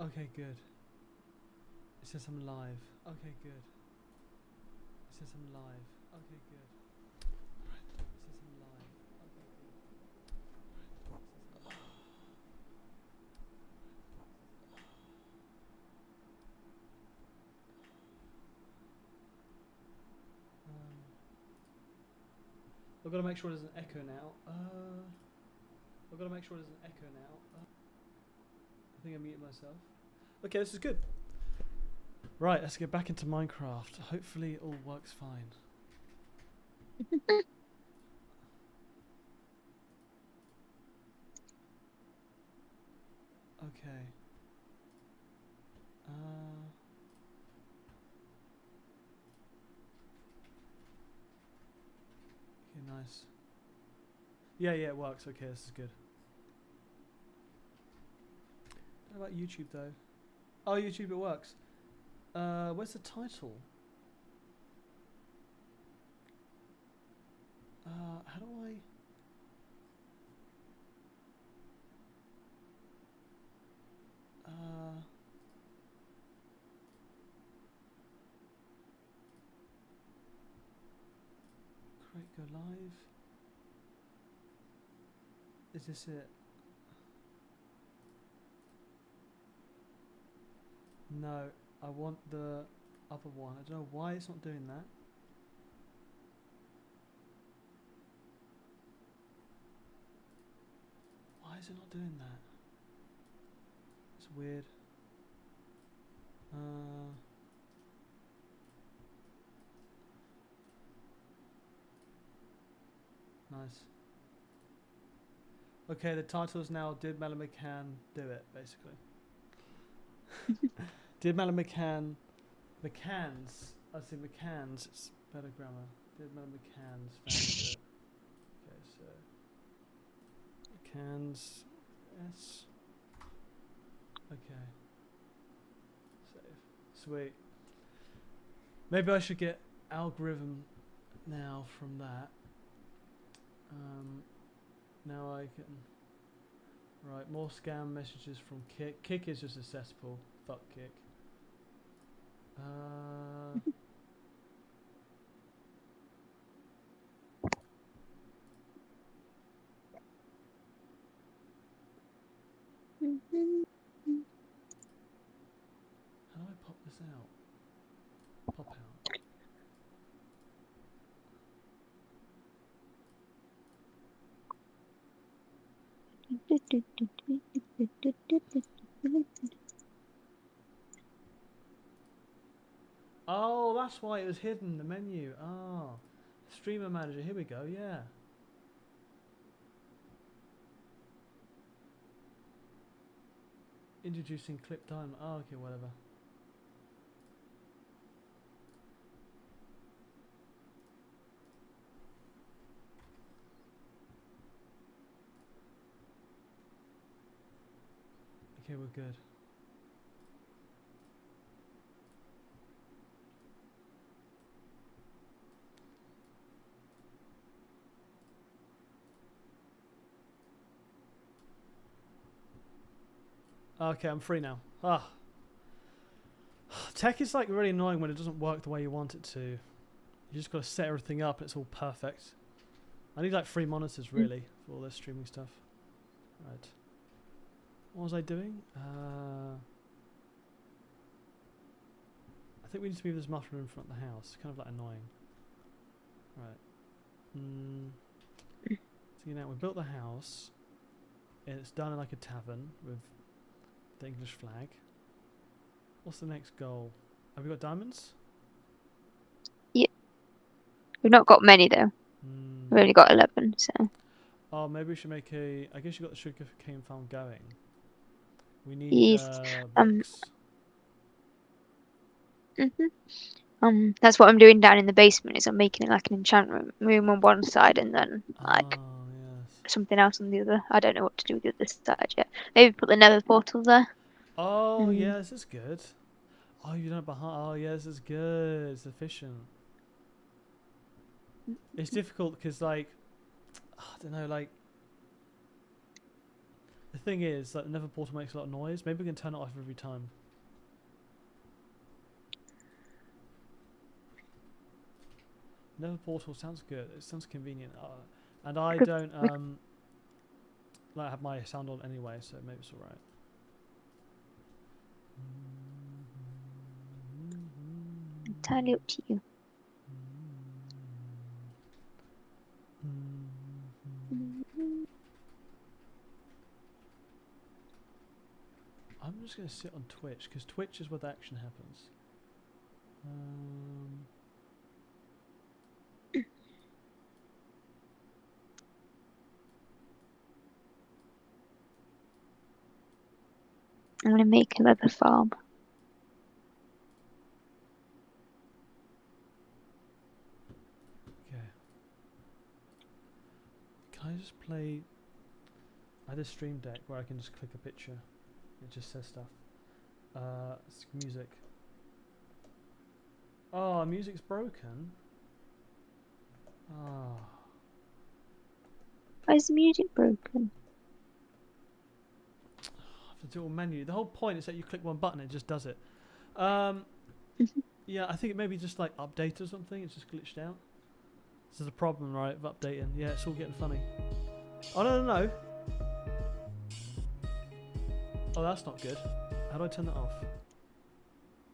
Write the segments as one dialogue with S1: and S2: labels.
S1: Okay, good. It says I'm live. Okay, good. It says I'm live. Okay, good. It says I'm live. Okay, good. I've got to make sure there's an echo now. I've got to make sure there's an echo now. I think I muted myself. Okay, this is good. Right, let's get back into Minecraft. Hopefully it all works fine. Okay. Okay, nice. Yeah, it works. Okay, this is good. What about YouTube though? Oh, YouTube, it works. Where's the title? How do I? Create go live. Is this it? No, I want the other one. I don't know why it's not doing that. Why is it not doing that? It's weird. Nice. Okay, the title is now Did Madeleine Mccann Do It, basically. Did Madeleine McCann's, I say McCann's, it's better grammar. Did Madeleine McCann's family do it? Okay, so McCann's, yes. Okay. Save. Sweet. Maybe I should get algorithm now from that. Now I can. Right, more scam messages from Kick. Kick is just a cesspool. Fuck Kick. How do I pop this out? Pop out. Oh, that's why it was hidden, the menu. Oh. Streamer manager, here we go, yeah. Introducing clip time. Oh, okay, whatever. Okay, we're good. Okay, I'm free now. Ah. Tech is like really annoying when it doesn't work the way you want it to. You just got to set everything up and it's all perfect. I need like 3 monitors really for all this streaming stuff. Right. What was I doing? I think we need to move this muffler in front of the house. It's kind of like annoying. Right. So you know, we built the house. It's done in like a tavern with the English flag. What's the next goal? Have we got diamonds?
S2: Yeah. We've not got many though. We've only got 11, so.
S1: Oh, maybe we should make a. I guess you got the sugar cane farm going. We need
S2: Yes.
S1: bricks.
S2: That's what I'm doing down in the basement. Is I'm making like an enchantment room on one side and then like
S1: Yes.
S2: something else on the other. I don't know what to do with the other side yet. Maybe put the nether portal there.
S1: Oh yeah, this is good. Oh, you done it behind. Oh yeah, this is good. It's efficient. It's difficult because like I don't know, like the thing is that the Nether portal makes a lot of noise. Maybe we can turn it off every time. Nether portal sounds good. It sounds convenient. And I don't like have my sound on anyway, so maybe it's alright.
S2: Entirely up to you.
S1: I'm just going to sit on Twitch, because Twitch is where the action happens.
S2: I'm gonna make a leather farm.
S1: Okay. Can I just play... I had a stream deck where I can just click a picture. It just says stuff. It's music. Oh, music's broken. Oh.
S2: Why is the music broken?
S1: I have to do a menu. The whole point is that you click one button, it just does it. Yeah, I think it maybe just like update or something. It's just glitched out. This is a problem, right, of updating. Yeah, it's all getting funny. Oh, no. Oh, that's not good. How do I turn that off?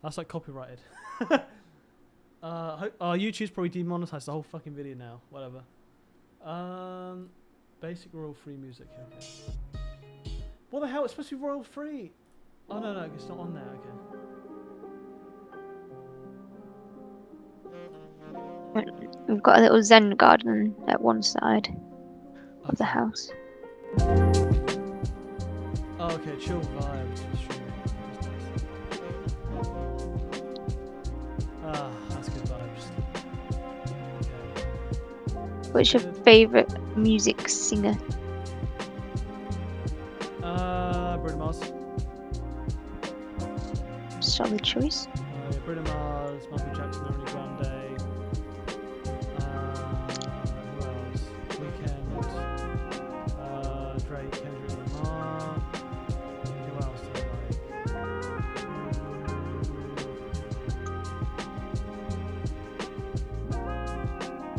S1: That's like copyrighted. YouTube's probably demonetized the whole fucking video now. Whatever. Basic royal free music. Okay. What the hell? It's supposed to be royal free. Oh no, it's not on there. Okay.
S2: We've got a little Zen garden at one side of the house.
S1: Oh, okay, chill vibes. Ah, that's good vibes. Okay.
S2: What's your favourite music singer?
S1: Bruno Mars.
S2: Solid choice.
S1: Yeah, Bruno Mars, Michael Jackson, Ariana Grande. Who else? Weekend. Drake, Kendrick Lamar. Who else do I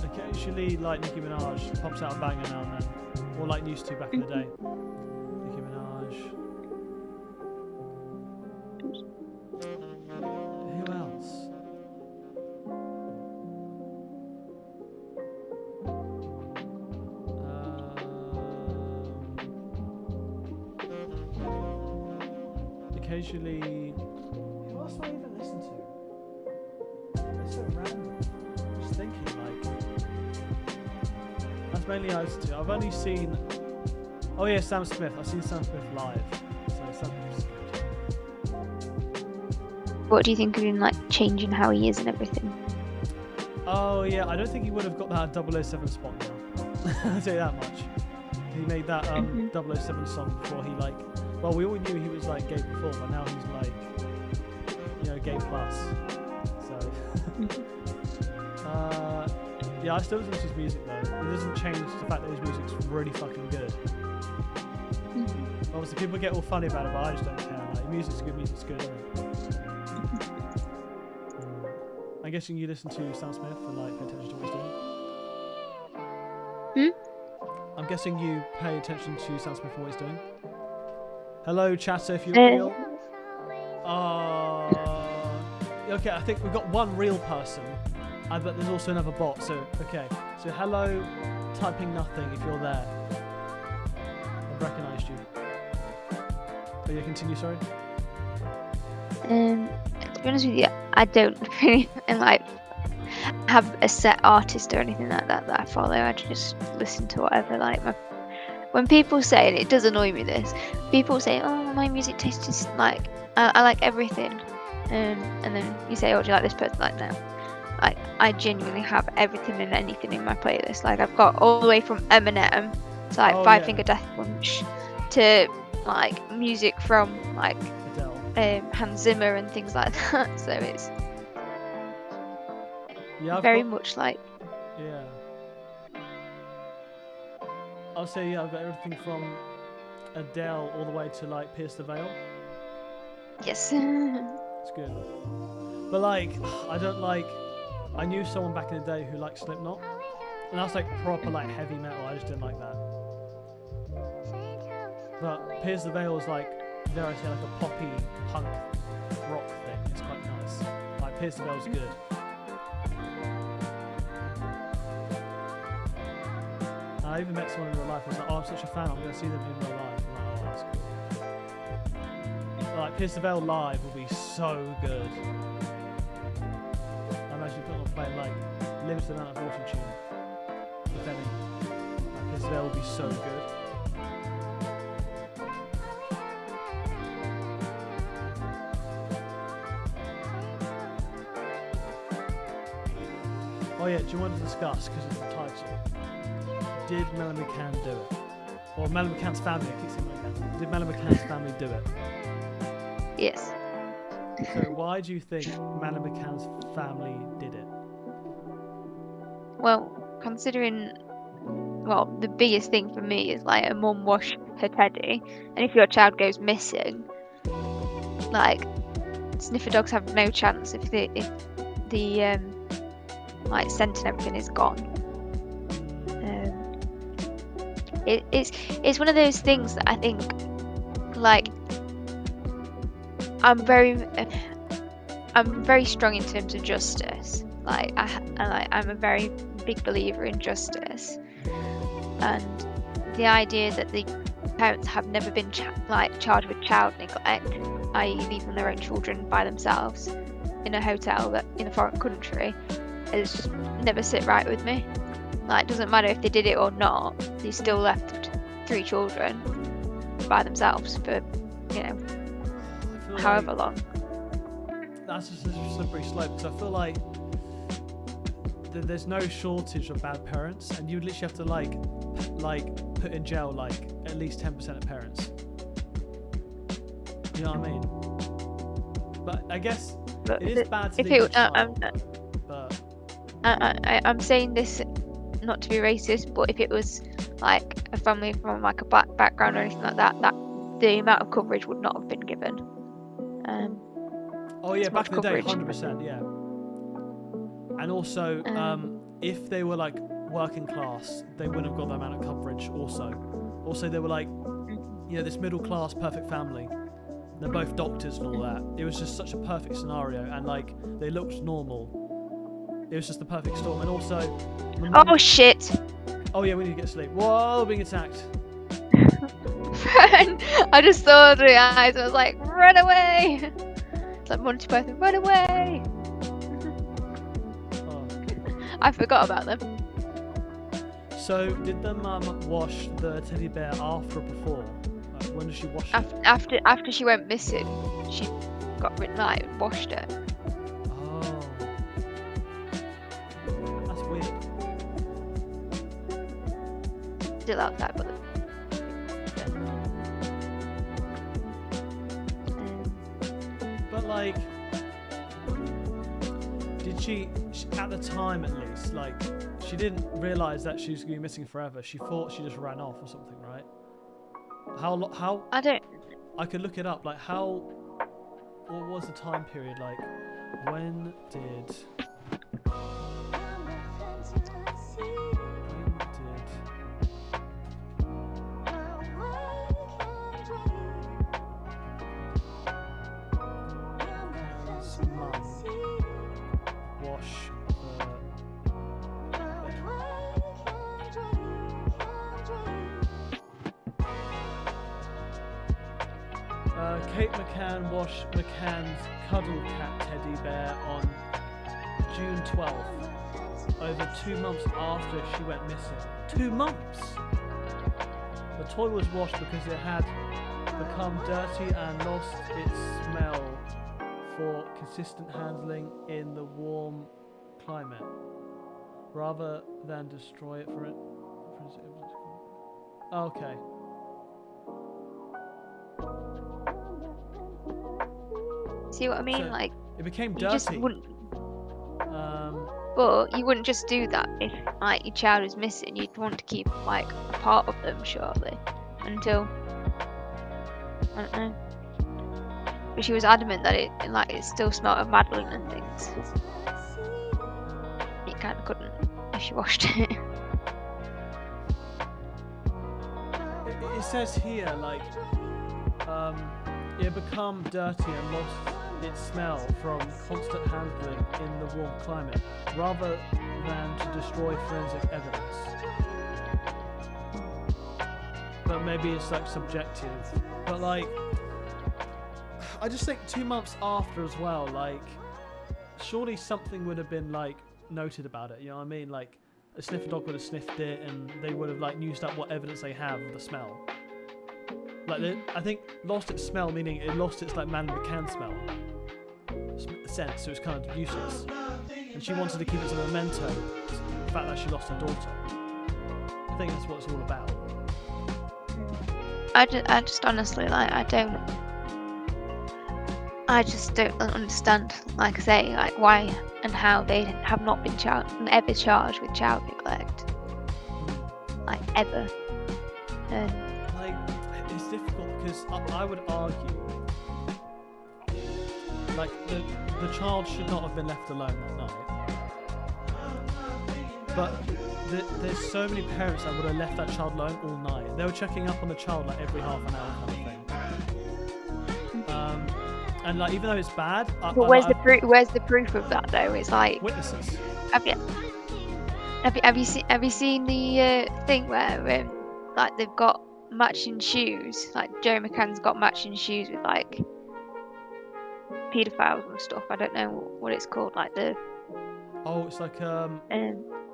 S1: like? Occasionally, like Nicki Minaj pops out a banger now and then, or like used to back in the day. Nicki Minaj. Who else? Occasionally, who else do I even listen to? It's so random. I'm just thinking, like, that's mainly I listen to. I've only seen, oh yeah, Sam Smith. I've seen Sam Smith live, so Sam Smith's good.
S2: What do you think of him, like, changing how he is and everything?
S1: Oh yeah, I don't think he would have got that 007 spot now. I'll tell you that much. He made that 007 song before he, like, well, we all knew he was like gay before, but now he's like, you know, gay plus. So yeah, I still listen to his music though. It doesn't change the fact that his music's really fucking good. Obviously people get all funny about it, but I just don't care. Like, music's good, isn't it? I'm guessing you listen to Sam Smith and like pay attention to what he's doing? I'm guessing you pay attention to Sam Smith and what he's doing? Hello, chatter, if you're real. Okay, I think we've got one real person, but there's also another bot. So, okay. So, hello, typing nothing if you're there. I've recognised you. But yeah, continue, sorry.
S2: To be honest with you, I don't really like have a set artist or anything like that I follow. I just listen to whatever. Like when people say, and it does annoy me, people say, "Oh, my music taste is like I like everything," and then you say, "Oh, do you like this person?" Like, no, like I genuinely have everything and anything in my playlist. Like I've got all the way from Eminem to like Five Finger Death Punch to like music from like Hans Zimmer and things like that. So it's very much like.
S1: Yeah. I'll say, yeah, I've got everything from Adele all the way to like Pierce the Veil.
S2: Yes.
S1: It's good. But like, I don't like. I knew someone back in the day who liked Slipknot, and that's like proper like heavy metal. I just didn't like that. But Pierce the Veil is like, dare I say, like a poppy punk rock thing. It's quite nice. Like Pierce the Veil's good. And I even met someone in real life who was like, "Oh, I'm such a fan. I'm going to see them in real life." I'm like, "Oh, that's cool." But, like Pierce the Veil live will be so good. I'm actually putting on playing like limited amount of auto tune. If any, like, Pierce the Veil will be so good. Oh yeah, do you want to discuss, because it's the title, did Madeleine Mccann do it? Or Madeleine McCann's family, I keep saying McCann. Did Madeleine McCann's family do it?
S2: Yes.
S1: So why do you think Madeleine McCann's family did it?
S2: Well, considering, well, the biggest thing for me is like a mum washed her teddy, and if your child goes missing, like sniffer dogs have no chance if the like scent and everything is gone. It's one of those things that I think, like, I'm very strong in terms of justice. Like I'm a very big believer in justice, and the idea that the parents have never been charged with child neglect, i.e. leaving their own children by themselves in a hotel in a foreign country, it's just never sit right with me. Like, it doesn't matter if they did it or not, they still left 3 children by themselves for, you know, however long.
S1: That's just a slippery slope, because I feel like there's no shortage of bad parents, and you literally have to like put in jail like at least 10% of parents. You know what I mean? But I guess it is bad to leave a child, but
S2: I'm saying this not to be racist, but if it was like a family from like a black background or anything like that, the amount of coverage would not have been given.
S1: Oh yeah, back in the day,
S2: coverage.
S1: 100%, yeah. And also, if they were like working class, they wouldn't have got that amount of coverage. Also they were like, you know, this middle class perfect family. They're both doctors and all that. It was just such a perfect scenario, and like they looked normal. It was just the perfect storm. And also,
S2: Oh shit!
S1: Oh yeah, we need to get sleep. Whoa, being attacked.
S2: I just saw the eyes and I was like, run away! It's like Monty Python, run away!
S1: Oh.
S2: I forgot about them.
S1: So, did the mum wash the teddy bear after or before? Like, when did she wash it?
S2: After she went missing, she got like washed it.
S1: Oh. That's weird.
S2: Still outside, but
S1: But like, did she at the time at least, like, she didn't realise that she was going to be missing forever. She thought she just ran off or something, right? How?
S2: I don't.
S1: I could look it up. Like, what was the time period? Like, when did? Kate McCann washed McCann's cuddle cat teddy bear on June 12th, over 2 months after she went missing. 2 months! The toy was washed because it had become dirty and lost its smell for consistent handling in the warm climate, rather than destroy it for it. Okay.
S2: See what I mean?
S1: So
S2: like,
S1: it became
S2: you
S1: dirty.
S2: just wouldn't. But you wouldn't just do that if like your child was missing. You'd want to keep like a part of them, surely, until I don't know. But she was adamant that it still smelled of Madeleine and things. You kind of couldn't if she washed it.
S1: It says here, like, it had become dirty and lost its smell from constant handling in the warm climate, rather than to destroy forensic evidence. But maybe it's like subjective. But like, I just think 2 months after as well, like, surely something would have been like noted about it. You know what I mean? Like, a sniffer dog would have sniffed it, and they would have like used up what evidence they have of the smell. Like, I think lost its smell, meaning it lost its like Madeleine Mccann smell, sense. So it's kind of useless. And she wanted to keep it as a memento, the fact that she lost her daughter. I think that's what it's all about.
S2: I just honestly, like, I just don't understand, like I say, like, why and how they have not been ever charged with child neglect, like, ever.
S1: Like, it's difficult because I would argue, like, the child should not have been left alone that night. But there's so many parents that would have left that child alone all night. They were checking up on the child like every half an hour kind of thing. And like, even though it's bad,
S2: but where's the proof? Where's the proof of that though? It's like
S1: witnesses.
S2: Have you seen the thing where like they've got matching shoes? Like Joe McCann's got matching shoes with like paedophiles and stuff. I don't know what it's called. Like the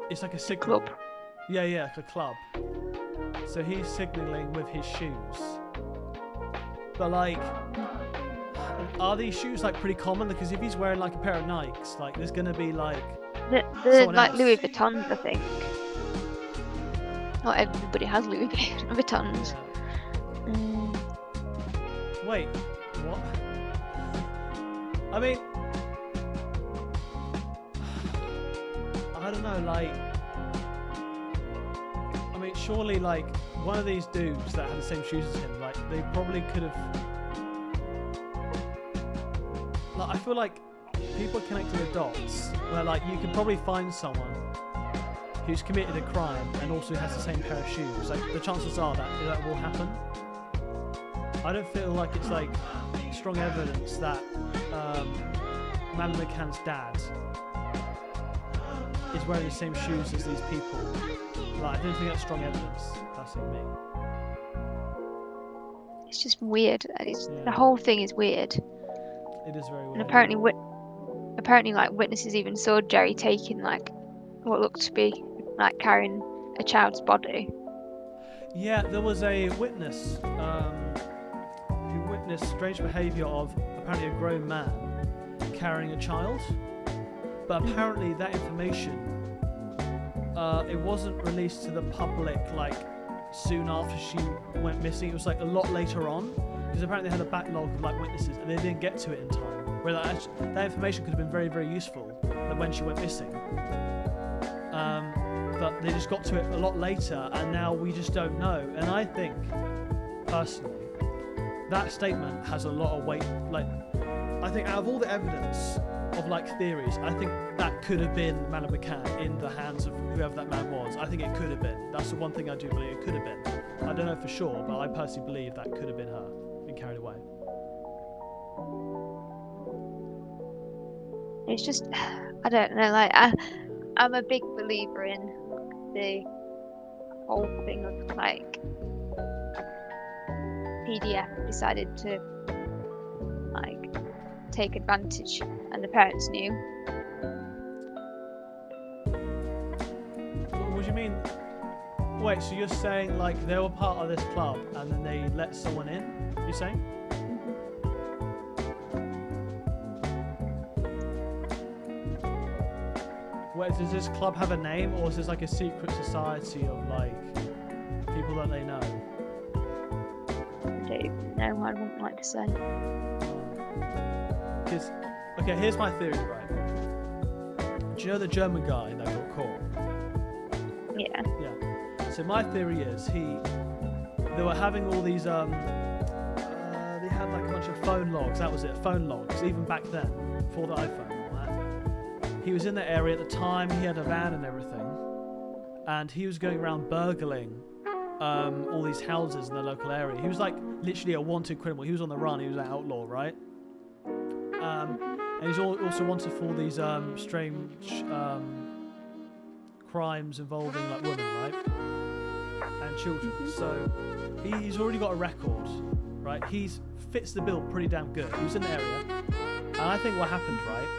S1: it's like a signal
S2: club.
S1: Yeah, like a club. So he's signalling with his shoes. But like, are these shoes like pretty common? Because if he's wearing like a pair of Nikes, like there's gonna be like
S2: the like else. Louis Vuittons, I think. Not everybody has Louis Vuittons.
S1: Wait, what? I mean, I don't know, like, I mean, surely, like, one of these dudes that had the same shoes as him, like, they probably could have, like, I feel like people are connecting the dots, where, like, you can probably find someone who's committed a crime and also has the same pair of shoes. Like, the chances are that will happen. I don't feel like it's, like, strong evidence that Madeleine McCann's dad is wearing the same shoes as these people. Like, I don't think that's strong evidence. That's me.
S2: It's just weird. The whole thing is weird.
S1: It is very weird.
S2: And apparently, like, witnesses even saw Jerry taking like what looked to be like carrying a child's body.
S1: Yeah, there was a witness who witnessed strange behaviour of apparently a grown man carrying a child, but apparently that information it wasn't released to the public like soon after she went missing. It was like a lot later on, because apparently they had a backlog of like witnesses and they didn't get to it in time, where that information could have been very, very useful when she went missing, but they just got to it a lot later, and now we just don't know. And I think personally that statement has a lot of weight. Like, I think out of all the evidence of like theories, I think that could have been Madeleine McCann in the hands of whoever that man was. I think it could have been. That's the one thing I do believe it could have been. I don't know for sure, but I personally believe that could have been her, been carried away.
S2: It's just, I don't know, like, I'm a big believer in the whole thing of like PDF decided to like take advantage and the parents knew.
S1: What do you mean? Wait, so you're saying like they were part of this club and then they let someone in? You're saying? Wait, does this club have a name, or is this like a secret society of like people that they know?
S2: I don't even know. I wouldn't like to say.
S1: Because, okay, here's my theory, right? Do you know the German guy that got caught?
S2: Yeah.
S1: Yeah. So my theory is they were having all these had like a bunch of phone logs. That was it, phone logs. Even back then, before the iPhone and all that, he was in the area at the time. He had a van and everything, and he was going around burgling all these houses in the local area. He was like literally a wanted criminal. He was on the run. He was an outlaw, right? And he's also wanted for these strange crimes involving like women, right, and children. So he's already got a record, right? He fits the bill pretty damn good. He was in the area, and I think what happened, right,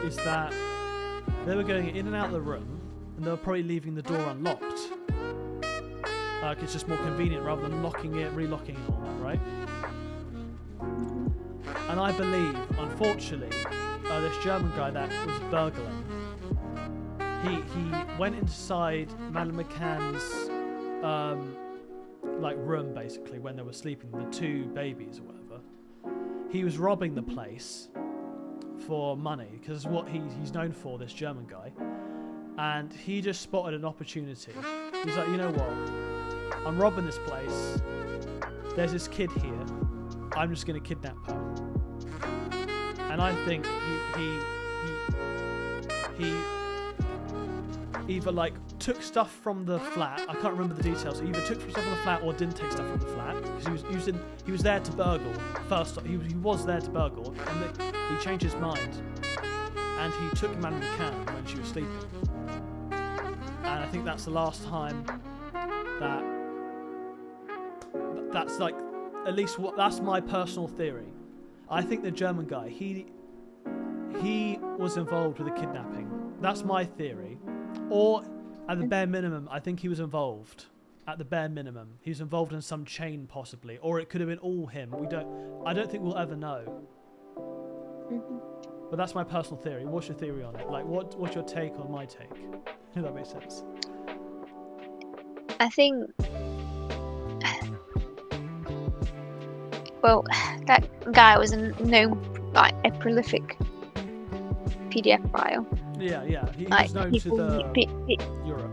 S1: is that they were going in and out of the room, and they were probably leaving the door unlocked. Like it's just more convenient rather than locking it, relocking it, all that, right? And I believe, unfortunately, this German guy that was burgling, he went inside Madeleine Mccann's like room basically when they were sleeping, the two babies or whatever. He was robbing the place for money because what he's known for, this German guy, and he just spotted an opportunity. He's like, you know what? I'm robbing this place. There's this kid here. I'm just going to kidnap her. And I think he either like took stuff from the flat. I can't remember the details. He either took stuff from the flat or didn't take stuff from the flat because he was there to burgle first. He was there to burgle, and he changed his mind, and he took Madeleine Mccann when she was sleeping. And I think that's the last time that's like, at least that's my personal theory. I think the German guy, he was involved with the kidnapping. That's my theory. Or at the bare minimum, I think he was involved. At the bare minimum, he was involved in some chain possibly, or it could have been all him. I don't think we'll ever know. But that's my personal theory. What's your theory on it? Like, what's your take on my take? If that makes sense.
S2: I think, well, that guy was like a prolific PDF file.
S1: Yeah. He
S2: like,
S1: was known to Europe.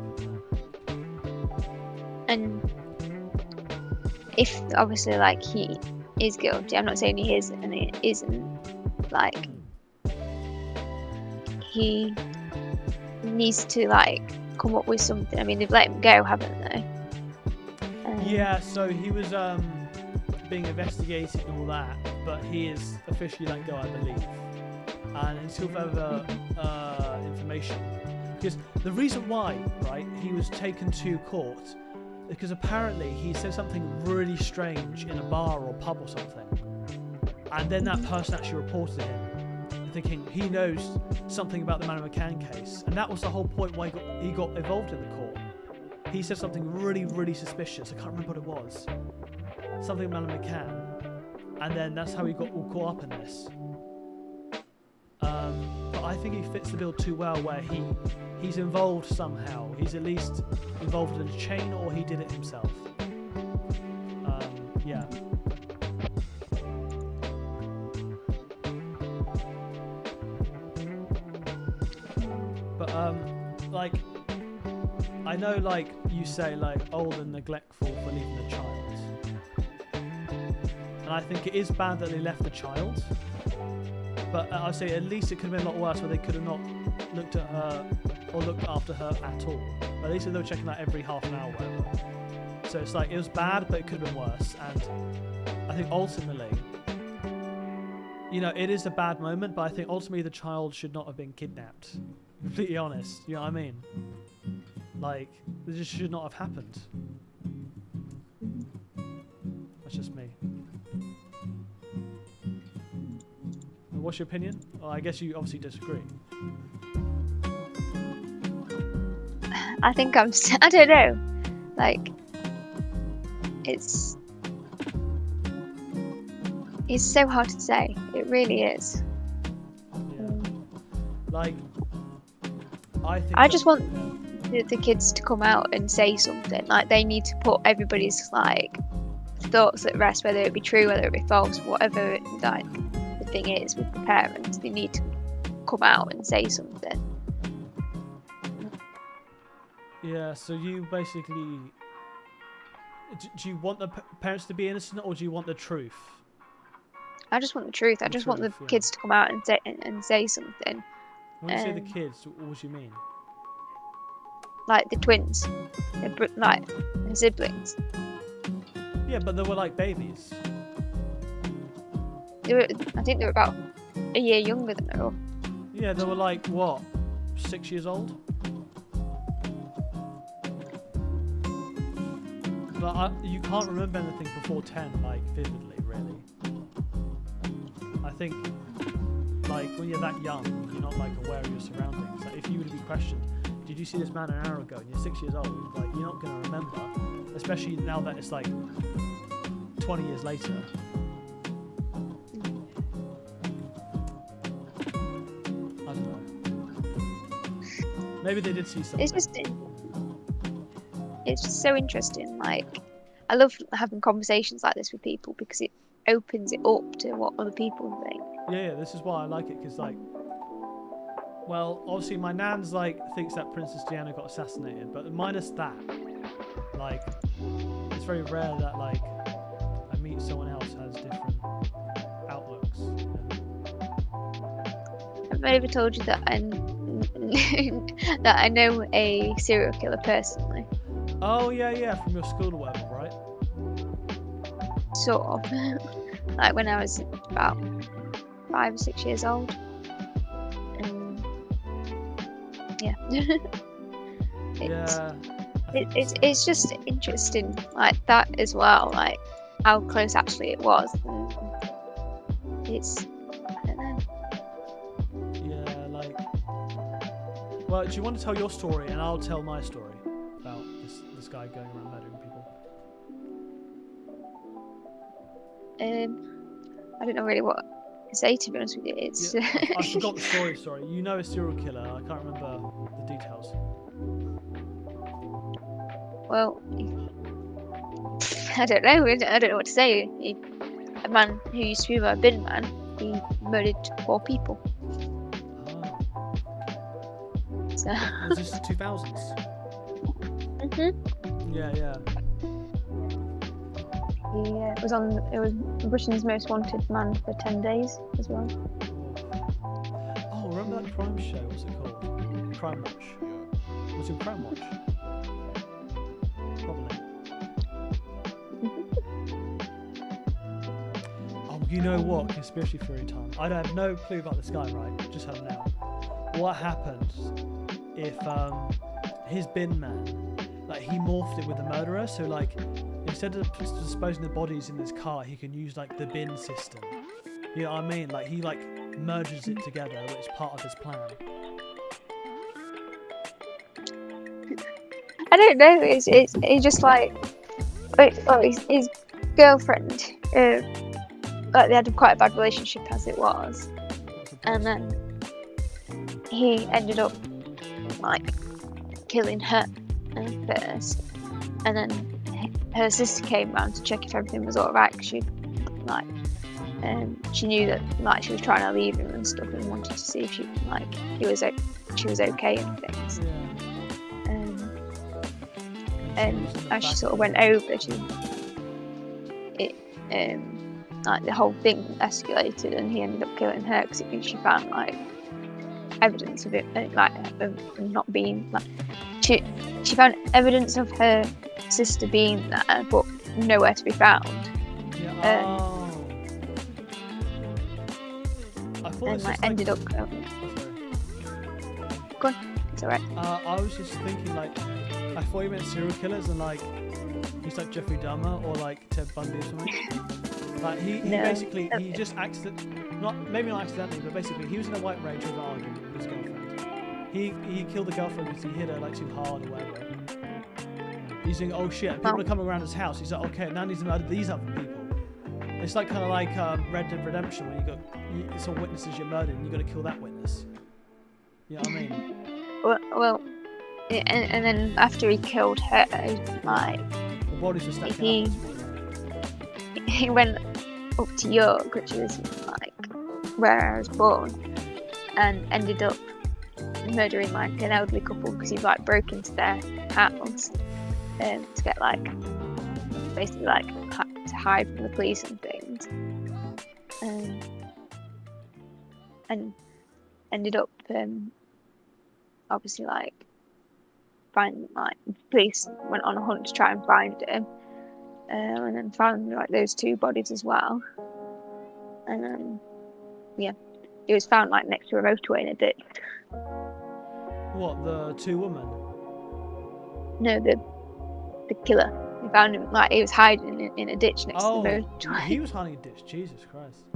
S2: And if obviously like he is guilty, I'm not saying he is and he isn't, like he needs to like come up with something. I mean, they've let him go, haven't they?
S1: Yeah, so he was being investigated and all that, but he is officially let go, I believe. And until further information, because the reason why, right, he was taken to court, because apparently he said something really strange in a bar or pub or something, and then that person actually reported him, thinking he knows something about the Madeleine Mccann case, and that was the whole point why he got involved in the court. He said something really, really suspicious. I can't remember what it was. Something about Madeleine McCann, and then that's how he got all caught up in this. But I think he fits the bill too well, where he's involved somehow. He's at least involved in a chain, or he did it himself. Yeah. But like, I know, like you say, like old and neglectful for leaving the child, and I think it is bad that they left the child. But I'd say at least it could have been a lot worse, where they could have not looked at her or looked after her at all. But at least they were checking that every half an hour or whatever. So it's like, it was bad, but it could have been worse. And I think ultimately, you know, it is a bad moment, but I think ultimately the child should not have been kidnapped. Completely honest, you know what I mean? Like, it just should not have happened. That's just me. What's your opinion? Well, I guess you obviously disagree.
S2: I think I don't know. Like, it's so hard to say. It really is.
S1: Yeah. Like,
S2: I just want the kids to come out and say something. Like, they need to put everybody's like thoughts at rest, whether it be true, whether it be false, whatever. Like, the thing is with the parents, they need to come out and say something.
S1: Yeah, so you basically, do you want the parents to be innocent, or do you want the truth?
S2: I just want the truth. I
S1: The
S2: just want the
S1: truth, yeah.
S2: kids to come out and say something.
S1: When you say the kids, what do you mean?
S2: Like the twins, like her siblings.
S1: Yeah, but they were like babies.
S2: I think they were about a year younger than her.
S1: Yeah, they were like, what, 6 years old? But you can't remember anything before 10, like, vividly, really. I think, like, when you're that young, you're not, like, aware of your surroundings. Like, if you were to be questioned, did you see this man an hour ago, and you're 6 years old, like, you're not going to remember, especially now that it's, like, 20 years later. I don't know. Maybe they did see something.
S2: It's just so interesting. Like, I love having conversations like this with people because it opens it up to what other people think.
S1: Yeah, this is why I like it, because, like, well, obviously my nan's, like, thinks that Princess Diana got assassinated, but minus that, like, it's very rare that, like, I meet someone else has different outlooks.
S2: I've ever told you that that I know a serial killer personally.
S1: Oh, yeah, from your school or whatever, right?
S2: Sort of. Like when I was about 5 or 6 years old. Yeah. It's just interesting, like that as well, like how close actually it was. And it's, I don't know.
S1: Yeah, like, well, do you want to tell your story and I'll tell my story about this guy going around murdering people?
S2: I don't know really what to say, to be honest with you. It's
S1: yeah, I forgot the story. Sorry, you know a serial killer. I can't remember the details.
S2: Well, I don't know. I don't know what to say. A man who used to be my bin man, he murdered 4 people.
S1: Oh.
S2: So.
S1: Was this the 2000s?
S2: Mhm.
S1: Yeah.
S2: It was Britain's most wanted man for 10 days as well.
S1: Oh, remember that crime show? What's it called? Crime Watch. Was it Crime Watch? Probably. Oh, you know what? Conspiracy theory time. I have no clue about this guy, right? Just had it now. What happens if his bin man, like, he morphed it with the murderer? So, like, instead of disposing the bodies in his car, he can use, like, the bin system. You know what I mean? Like, he, like, merges it together, which is part of his plan.
S2: I don't know. It's just like, his girlfriend. Like they had quite a bad relationship as it was, and then he ended up like killing her first, and then her sister came round to check if everything was alright. She like, she knew that like she was trying to leave him and stuff, and wanted to see if she was okay and things. And as she sort of went over, like the whole thing escalated, and he ended up killing her because she found like evidence of it, like of not being like she found evidence of her sister being there, but nowhere to be found.
S1: Yeah. I thought
S2: and like ended up. Go on, it's alright.
S1: I was just thinking, like, I thought you meant serial killers and like he's like Jeffrey Dahmer or like Ted Bundy or something. Like he basically he just maybe not accidentally, but basically he was in a white rage over arguing with his girlfriend. He killed the girlfriend because he hit her like too hard or whatever. He's saying, oh shit, people are coming around his house. He's like, okay, now I need to murder these other people. It's like kind of like Red Dead Redemption, where it's all witnesses you're murdering, and you got to kill that witness. You know what I mean?
S2: Well, and then after he killed her, like
S1: the bodies were stacking up.
S2: He went up to York, which is like where I was born, and ended up murdering like an elderly couple because he like broke into their house to get like basically like to hide from the police and things. and ended up obviously like police went on a hunt to try and find him, and then found like those 2 bodies as well. And yeah, he was found like next to a motorway in a ditch.
S1: What, the 2 women?
S2: No, the killer. They found him like he was hiding in a ditch next to the motorway.
S1: He was hiding in a ditch. Jesus Christ!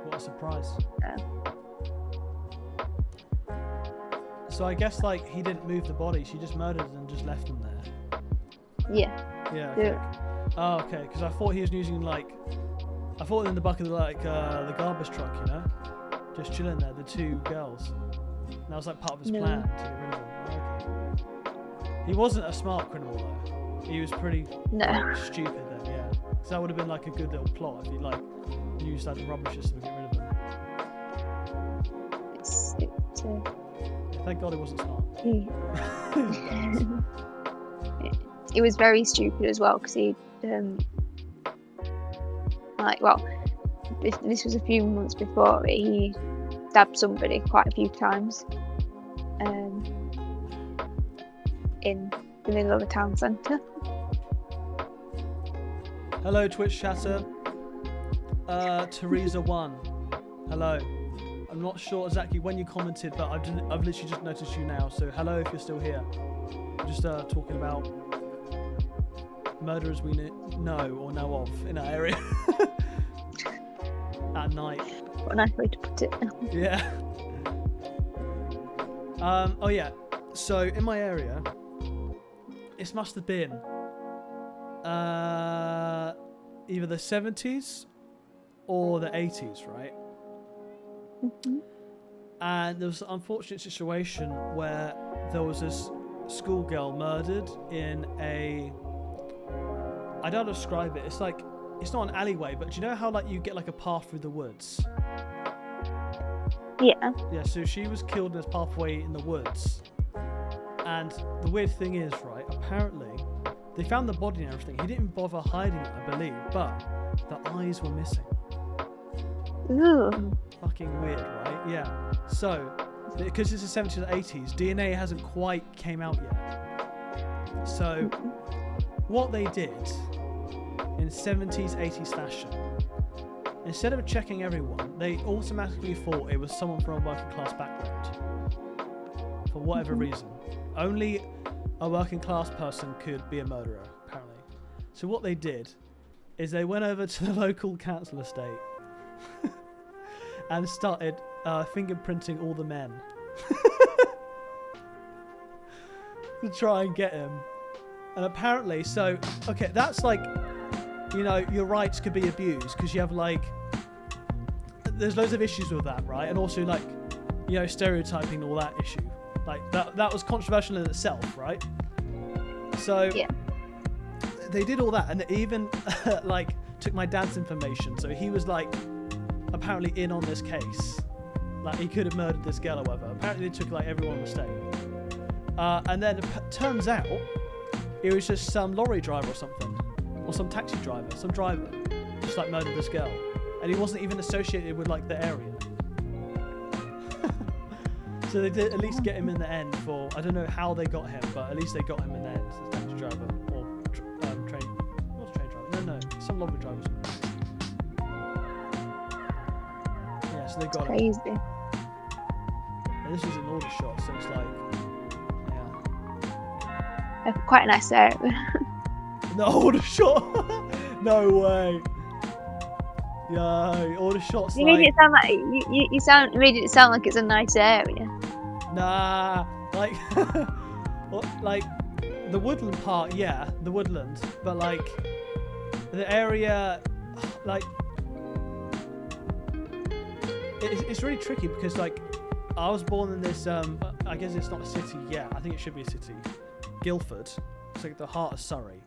S1: What a surprise. So I guess like he didn't move the body. She just murdered them and just left them there.
S2: Yeah.
S1: Yeah. Okay. Oh, okay. Because I thought he was using I thought in the back of the garbage truck, you know, just chilling there, the 2 girls. And that was like part of his plan to get rid of them. Oh, okay. He wasn't a smart criminal though. He was pretty stupid then, yeah. So that would have been like a good little plot if he like used like the rubbish just to get rid of them. Thank God he wasn't smart.
S2: He was very stupid as well because he this was a few months before he stabbed somebody quite a few times in the middle of a town centre.
S1: Hello Twitch chatter. Teresa1. Hello. I'm not sure exactly when you commented, but I've literally just noticed you now. So hello if you're still here. I'm just talking about murderers we know or know of in our area at night.
S2: What a nice way to put it.
S1: Yeah. Oh yeah. So in my area, it must have been either the 70s or the 80s, right?
S2: Mm-hmm.
S1: And there was an unfortunate situation where there was this schoolgirl murdered in a... I don't know how to describe it. It's like, it's not an alleyway, but do you know how like you get like a path through the woods?
S2: Yeah.
S1: Yeah, so she was killed in this pathway in the woods. And the weird thing is, right, apparently they found the body and everything. He didn't bother hiding it, I believe, but the eyes were missing.
S2: Ooh.
S1: Fucking weird, right? Yeah. So, because it's the 70s and 80s, DNA hasn't quite came out yet. So, what they did in 70s, 80s fashion, instead of checking everyone, they automatically thought it was someone from a working class background. For whatever reason. Only a working class person could be a murderer, apparently. So what they did is they went over to the local council estate and started fingerprinting all the men to try and get him. And apparently, so, okay, that's like, you know, your rights could be abused because you have like, there's loads of issues with that, right? And also like, you know, stereotyping, all that issue. Like that was controversial in itself, right? So
S2: yeah.
S1: They did all that, and they even like took my dad's information. So he was like apparently in on this case. Like he could have murdered this girl or whatever. Apparently they took like everyone in the state. And then it turns out it was just some lorry driver or something, or some taxi driver, some driver, just like murdered this girl, and he wasn't even associated with like the area. So they did at least get him in the end for, I don't know how they got him, but at least they got him in the end. So taxi driver or train, not a train driver, no, some lorry drivers. Yeah, so they got him.
S2: Crazy.
S1: And this is an order shot, so it's like, yeah.
S2: Quite a nice area.
S1: No, order shot. No way. Yeah, order shots.
S2: You made it sound like you made it sound like it's a nice area.
S1: Nah, like, like the woodland part, yeah, the woodland, but like the area, like it's really tricky because like I was born in this, I guess it's not a city yet. I think it should be a city, Guildford. It's like the heart of Surrey.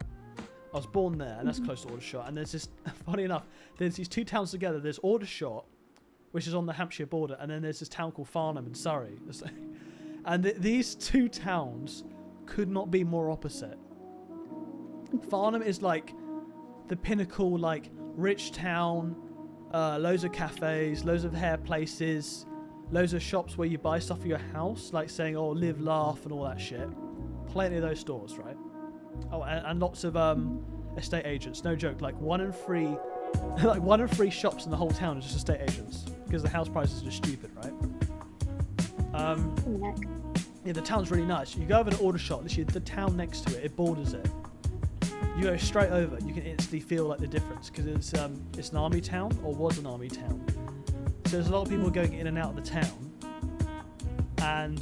S1: I was born there, and that's close to Aldershot. And there's this, funny enough, there's these two towns together. There's Aldershot, which is on the Hampshire border, and then there's this town called Farnham in Surrey. And these two towns could not be more opposite. Farnham is like the pinnacle, like rich town, loads of cafes, loads of hair places, loads of shops where you buy stuff for your house, like saying, oh, live, laugh, and all that shit. Plenty of those stores, right? Oh, and lots of estate agents. No joke, like 1 in 3, like 1 in 3 shops in the whole town is just estate agents because the house prices are just stupid, right? Yeah, the town's really nice. You go over an order shop, literally the town next to it, it borders it. You go straight over, you can instantly feel like the difference because it's an army town, or was an army town. So there's a lot of people going in and out of the town, and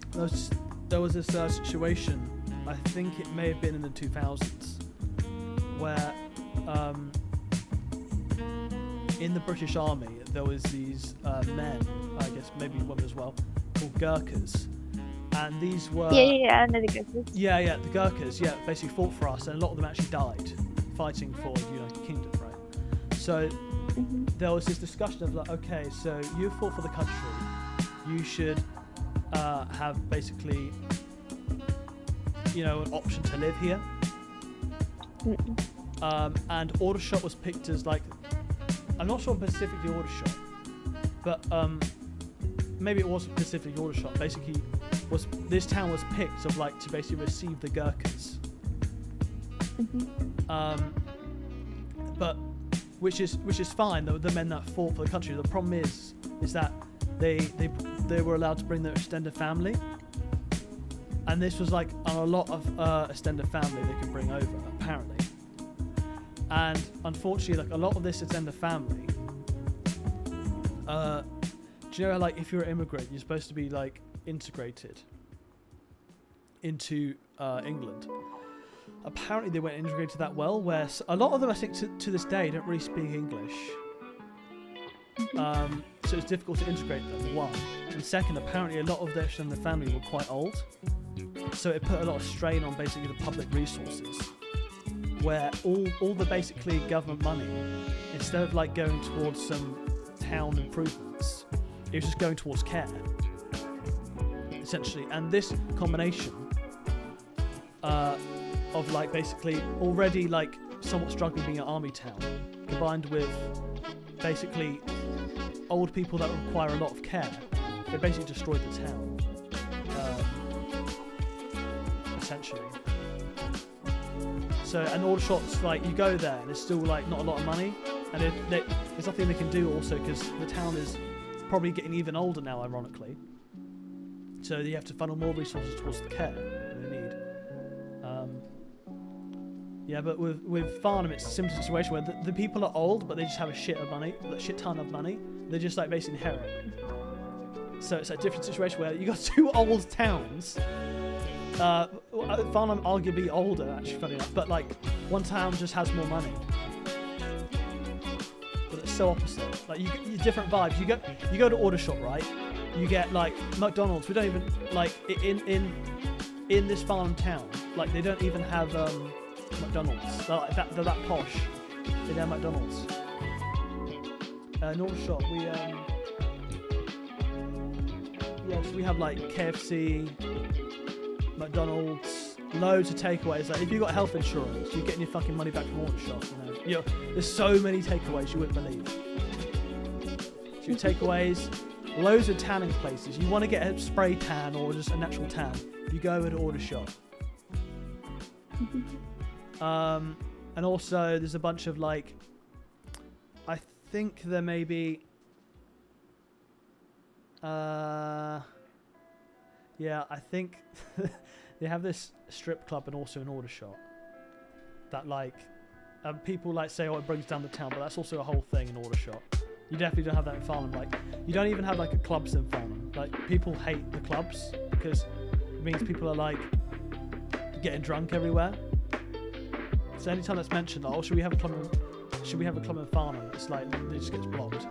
S1: there was this situation. I think it may have been in the 2000s, where in the British Army there was these men, I guess maybe women as well, called Gurkhas, and these were
S2: I know the Gurkhas.
S1: Yeah, the Gurkhas, basically fought for us, and a lot of them actually died fighting for the United Kingdom, right? So there was this discussion of like, okay, so you fought for the country, you should have basically, an option to live here. And Aldershot was picked as like, I'm not sure specifically Aldershot, but maybe it was specifically Aldershot. Basically, this town was picked of like to basically receive the Gurkhas. But which is fine. The men that fought for the country. The problem is that they were allowed to bring their extended family, and this was like on a lot of extended family they could bring over apparently. And unfortunately, like a lot of this extended family, do you know, like if you're an immigrant, you're supposed to be like integrated into England. Apparently, they weren't integrated that well. Where a lot of them, I think, to this day, don't really speak English. So it's difficult to integrate them. One, and second, apparently, a lot of their extended family were quite old, so it put a lot of strain on basically the public resources. Where all the basically government money, instead of like going towards some town improvements, it was just going towards care, essentially. And this combination of like basically already like somewhat struggling being an army town, combined with basically old people that require a lot of care, it basically destroyed the town, essentially. So, and Aldershot's like, you go there and there's still like not a lot of money, and there's nothing they can do also because the town is probably getting even older now, ironically. So you have to funnel more resources towards the care that they need. But with Farnham, it's a similar situation where the people are old, but they just have a shit ton of money. They just like basically inherit. So it's a different situation where you got 2 old towns. Farnham arguably older, actually, funny enough, but like one town just has more money. But it's so opposite. Like you different vibes. You go to Aldershot, right? You get like McDonald's. We don't even like in this Farnham town. Like they don't even have McDonald's. They're that posh. They don't have McDonald's. In Aldershot, we have like KFC, McDonald's, loads of takeaways. Like if you've got health insurance, you're getting your fucking money back from Aldershot. There's so many takeaways you wouldn't believe. So your takeaways, loads of tanning places. You want to get a spray tan or just a natural tan, you go to Aldershot. And also there's a bunch of like, I think there may be I think they have this strip club and also an Aldershot that like people like say, oh, it brings down the town, but that's also a whole thing in Aldershot. You definitely don't have that in Farnham. Like you don't even have like a clubs in Farnham. Like people hate the clubs because it means people are like getting drunk everywhere. So anytime that's mentioned, like, oh, should we have a club in Farnham? It's like it just gets blocked.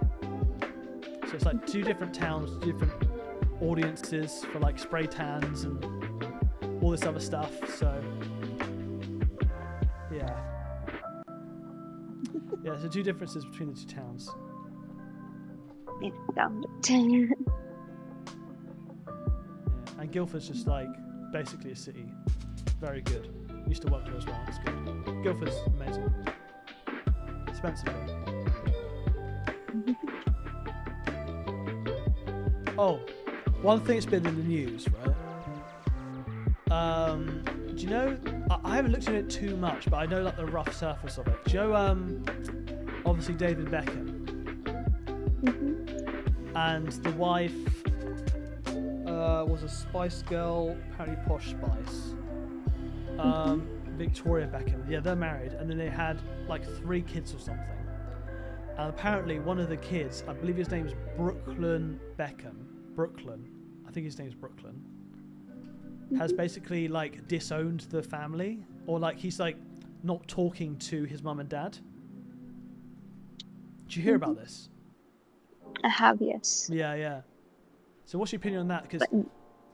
S1: So it's like 2 different towns, 2 different audiences for like spray tans and all this other stuff. So so 2 differences between the 2 towns. And Guildford's just like basically a city. Very good. Used to work there as well. It's good. Guildford's amazing. expensive. Oh, one thing that's been in the news, right? Do you know? I haven't looked at it too much, but I know like the rough surface of it. Do you know? Obviously David Beckham, and the wife was a Spice Girl, apparently posh Spice. Victoria Beckham. Yeah, they're married, and then they had like 3 kids or something. And apparently one of the kids, I believe his name's Brooklyn Beckham. Brooklyn. I think his name's Brooklyn. Has basically like disowned the family, or like he's like not talking to his mum and dad. Did you hear about this?
S2: I have, yes.
S1: Yeah. So what's your opinion on that? Because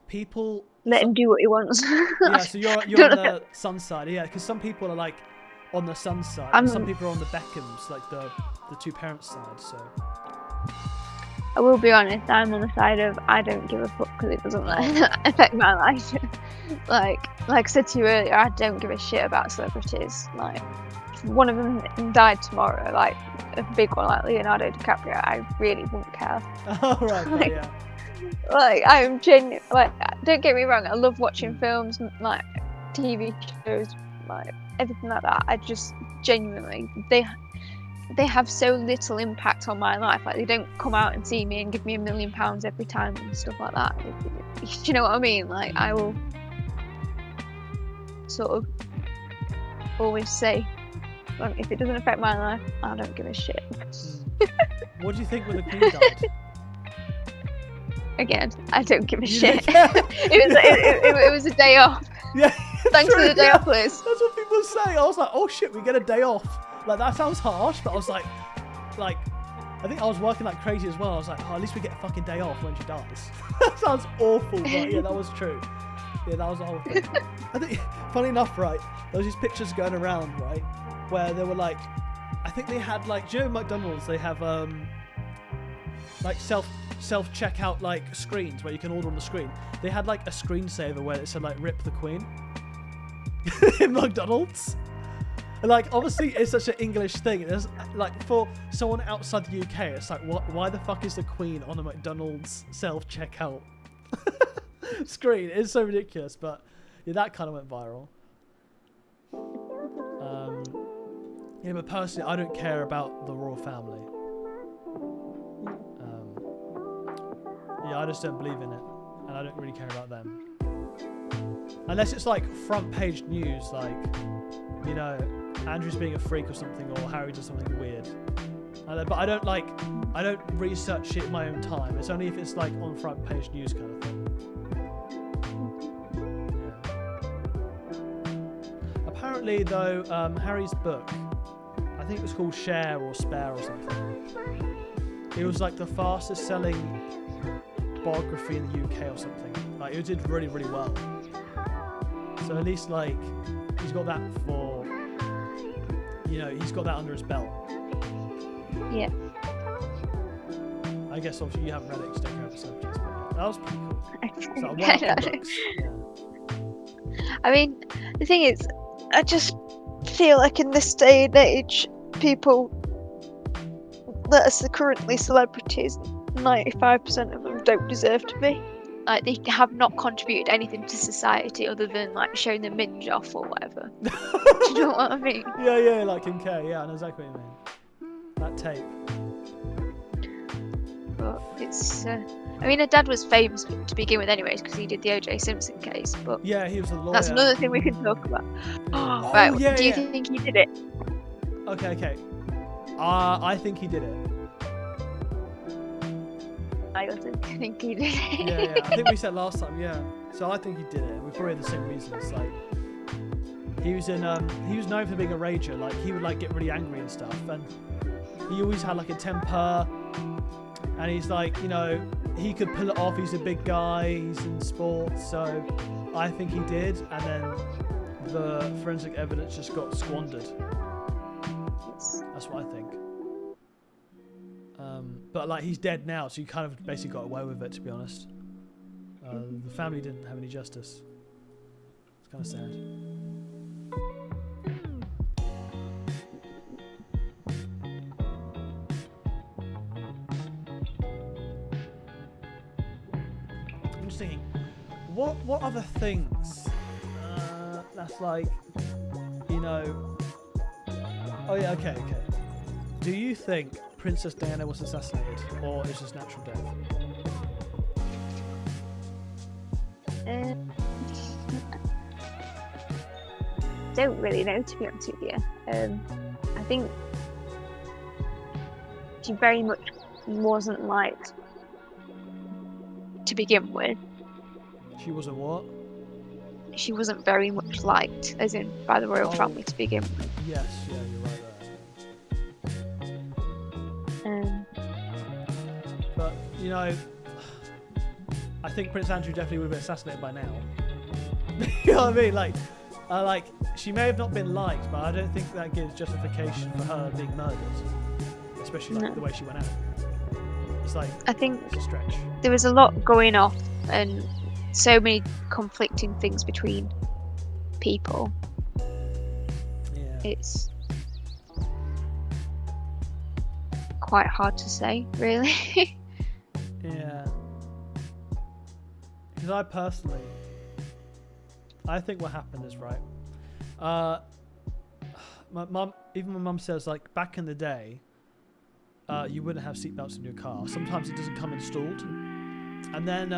S1: people
S2: let him do what he wants.
S1: Yeah, so you're on the Sun side, yeah. Because some people are like on the Sun side, and some people are on the Beckhams, like the 2 parents side. So
S2: I will be honest, I'm on the side of I don't give a fuck because it doesn't affect my life. like I said to you earlier, I don't give a shit about celebrities. Like, if one of them died tomorrow, like a big one like Leonardo DiCaprio, I really wouldn't care.
S1: Oh, right, yeah.
S2: Like, I'm genuine. Like, don't get me wrong, I love watching films, like TV shows, like everything like that. I just genuinely, they have so little impact on my life. Like, they don't come out and see me and give me £1 million every time and stuff like that. Do you know what I mean? Like, I will sort of always say, well, if it doesn't affect my life, I don't give a shit.
S1: What do you think when the Queen died?
S2: Again, I don't give a shit. It was a day off.
S1: Yeah.
S2: Thanks for the day off, Liz.
S1: That's what people say. I was like, oh shit, we get a day off. Like, that sounds harsh, but I was like, I think I was working like crazy as well. I was like, oh, at least we get a fucking day off when she dies. That sounds awful, but yeah, that was true. Yeah, that was the whole thing. I think, funny enough, right, there was these pictures going around, right, where they were like, I think they had like, do you know McDonald's, they have like self-checkout like screens where you can order on the screen. They had like a screensaver where it said like "Rip the Queen" in McDonald's. And like, obviously it's such an English thing. There's like, for someone outside the UK, it's like, what? Why the fuck is the Queen on a McDonald's self-checkout screen? It's so ridiculous, but yeah, that kind of went viral. Yeah, but personally, I don't care about the royal family. Yeah, I just don't believe in it, and I don't really care about them. Unless it's like front page news, like, you know, Andrew's being a freak or something, or Harry does something weird. But I don't research shit in my own time. It's only if it's like on front page news kind of thing. Yeah. Apparently though, Harry's book, I think it was called Share or Spare or something. It was like the fastest selling biography in the UK or something. Like, it did really, really well. So at least like he's got that for, you know, he's got that under his belt.
S2: Yeah.
S1: I guess obviously you haven't read it, you don't care about the subjects, but yeah, that was pretty cool. So one of the books. Yeah.
S2: I mean, the thing is, I just feel like in this day and age, people that are currently celebrities, 95% of them don't deserve to be. Like, they have not contributed anything to society other than like showing the minge off or whatever. Do you know what I mean?
S1: Yeah, like Kim K. Yeah, I know exactly what you mean. That tape.
S2: But it's, I mean, her dad was famous to begin with anyways because he did the O.J. Simpson case, but
S1: yeah, he was a lawyer.
S2: That's another thing we can talk about.
S1: Oh,
S2: right,
S1: yeah,
S2: do you think he did it?
S1: Okay. I think he did it.
S2: I also think he did it.
S1: Yeah. I think we said last time, yeah. So I think he did it. We probably had the same reasons. Like, he was known for being a rager. Like, he would like get really angry and stuff, and he always had like a temper. And he's like, you know, he could pull it off. He's a big guy. He's in sports, so I think he did. And then the forensic evidence just got squandered. That's what I think. But like, he's dead now, so you kind of basically got away with it, to be honest. The family didn't have any justice. It's kind of sad. just thinking, what other things? That's like, you know. Oh yeah, okay. Do you think Princess Diana was assassinated, or is this natural death?
S2: Don't really know, to be honest with you. I think she very much wasn't liked to begin with.
S1: She wasn't what?
S2: She wasn't very much liked, as in by the royal family to begin with.
S1: Yes, yeah, you're right there. But you know, I think Prince Andrew definitely would have been assassinated by now. You know what I mean? Like she may have not been liked, but I don't think that gives justification for her being murdered, especially the way she went out. It's like,
S2: I think
S1: it's a stretch.
S2: There was a lot going off and so many conflicting things between people.
S1: Yeah.
S2: It's quite hard to say, really.
S1: Yeah. Because I think what happened is, right, my mum says, like, back in the day, you wouldn't have seatbelts in your car. Sometimes it doesn't come installed. And then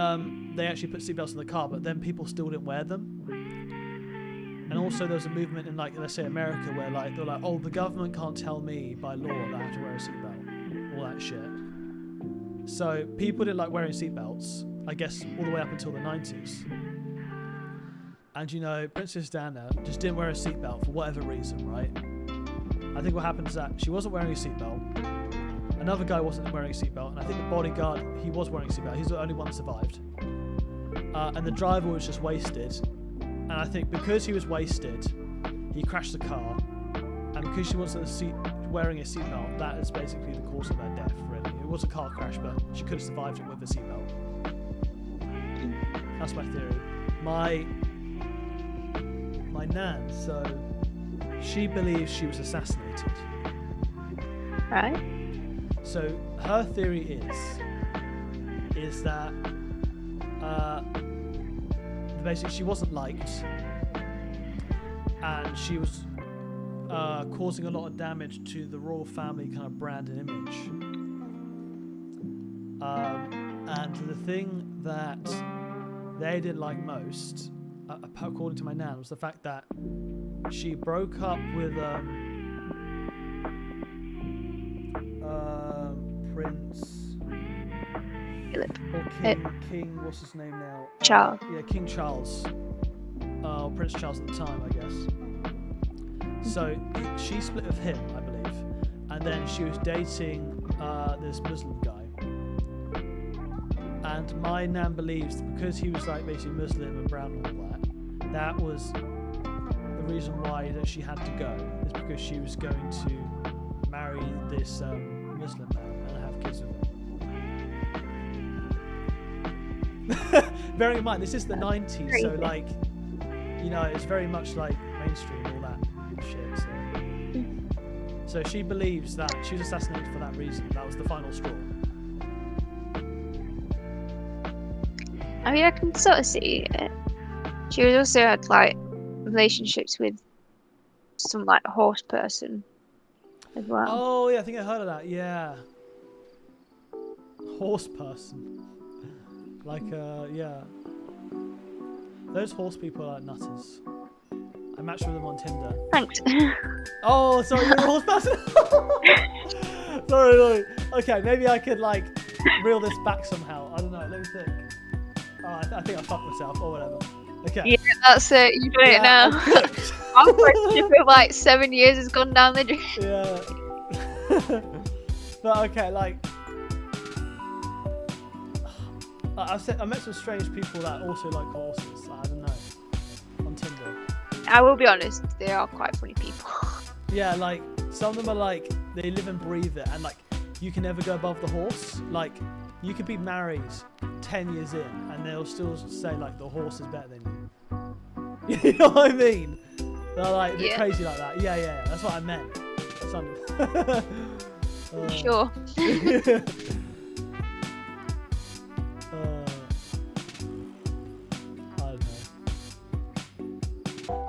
S1: they actually put seatbelts in the car, but then people still didn't wear them. And also there was a movement in, like, let's say America, where like they're like, oh, the government can't tell me by law that I have to wear a seatbelt. All that shit. So people didn't like wearing seatbelts, I guess, all the way up until the 90s. And, you know, Princess Diana just didn't wear a seatbelt for whatever reason, right? I think what happened is that she wasn't wearing a seatbelt. Another guy wasn't wearing a seatbelt, and I think the bodyguard, he was wearing a seatbelt. He's the only one that survived. And the driver was just wasted. And I think because he was wasted, he crashed the car. And because she wasn't wearing a seatbelt, that is basically the cause of her death, really. It was a car crash, but she could have survived it with a seatbelt. That's my theory. My nan, so she believes she was assassinated.
S2: Right.
S1: So her theory is that basically she wasn't liked, and she was causing a lot of damage to the royal family kind of brand and image. And the thing that they didn't like most, according to my nan, was the fact that she broke up with Prince
S2: Philip.
S1: or King, what's his name now?
S2: Charles.
S1: King Charles. Or Prince Charles at the time, I guess. So she split with him, I believe, and then she was dating this Muslim guy. And my nan believes because he was like basically Muslim and brown and all that was the reason why that she had to go, is because she was going to marry this Muslim man and have kids with him. Bearing in mind, this is the 90s, so like, you know, it's very much like mainstream, all that shit. So she believes that she was assassinated for that reason. That was the final straw.
S2: I mean, I can sort of see it. She also had like relationships with some like horse person as well.
S1: Oh yeah, I think I heard of that. Yeah, horse person. Like yeah, those horse people are like nutters. I matched with them on Tinder.
S2: Thanks.
S1: Oh, sorry, you're a horse person. Sorry. Okay, maybe I could like reel this back somehow. I don't know. Let me think. Oh, I think I fucked myself or whatever. Okay.
S2: Yeah, that's it. You're doing it now. Our friendship of like 7 years has gone down the drain.
S1: Yeah. But okay, like I met some strange people that also like horses. I don't know, on Tinder.
S2: I will be honest, they are quite funny people.
S1: Yeah, like some of them are like they live and breathe it, and like you can never go above the horse. Like you could be married 10 years in, and they'll still say like the horse is better than you. You know what I mean? They're like they're crazy like that. Yeah. That's what I meant.
S2: Sure.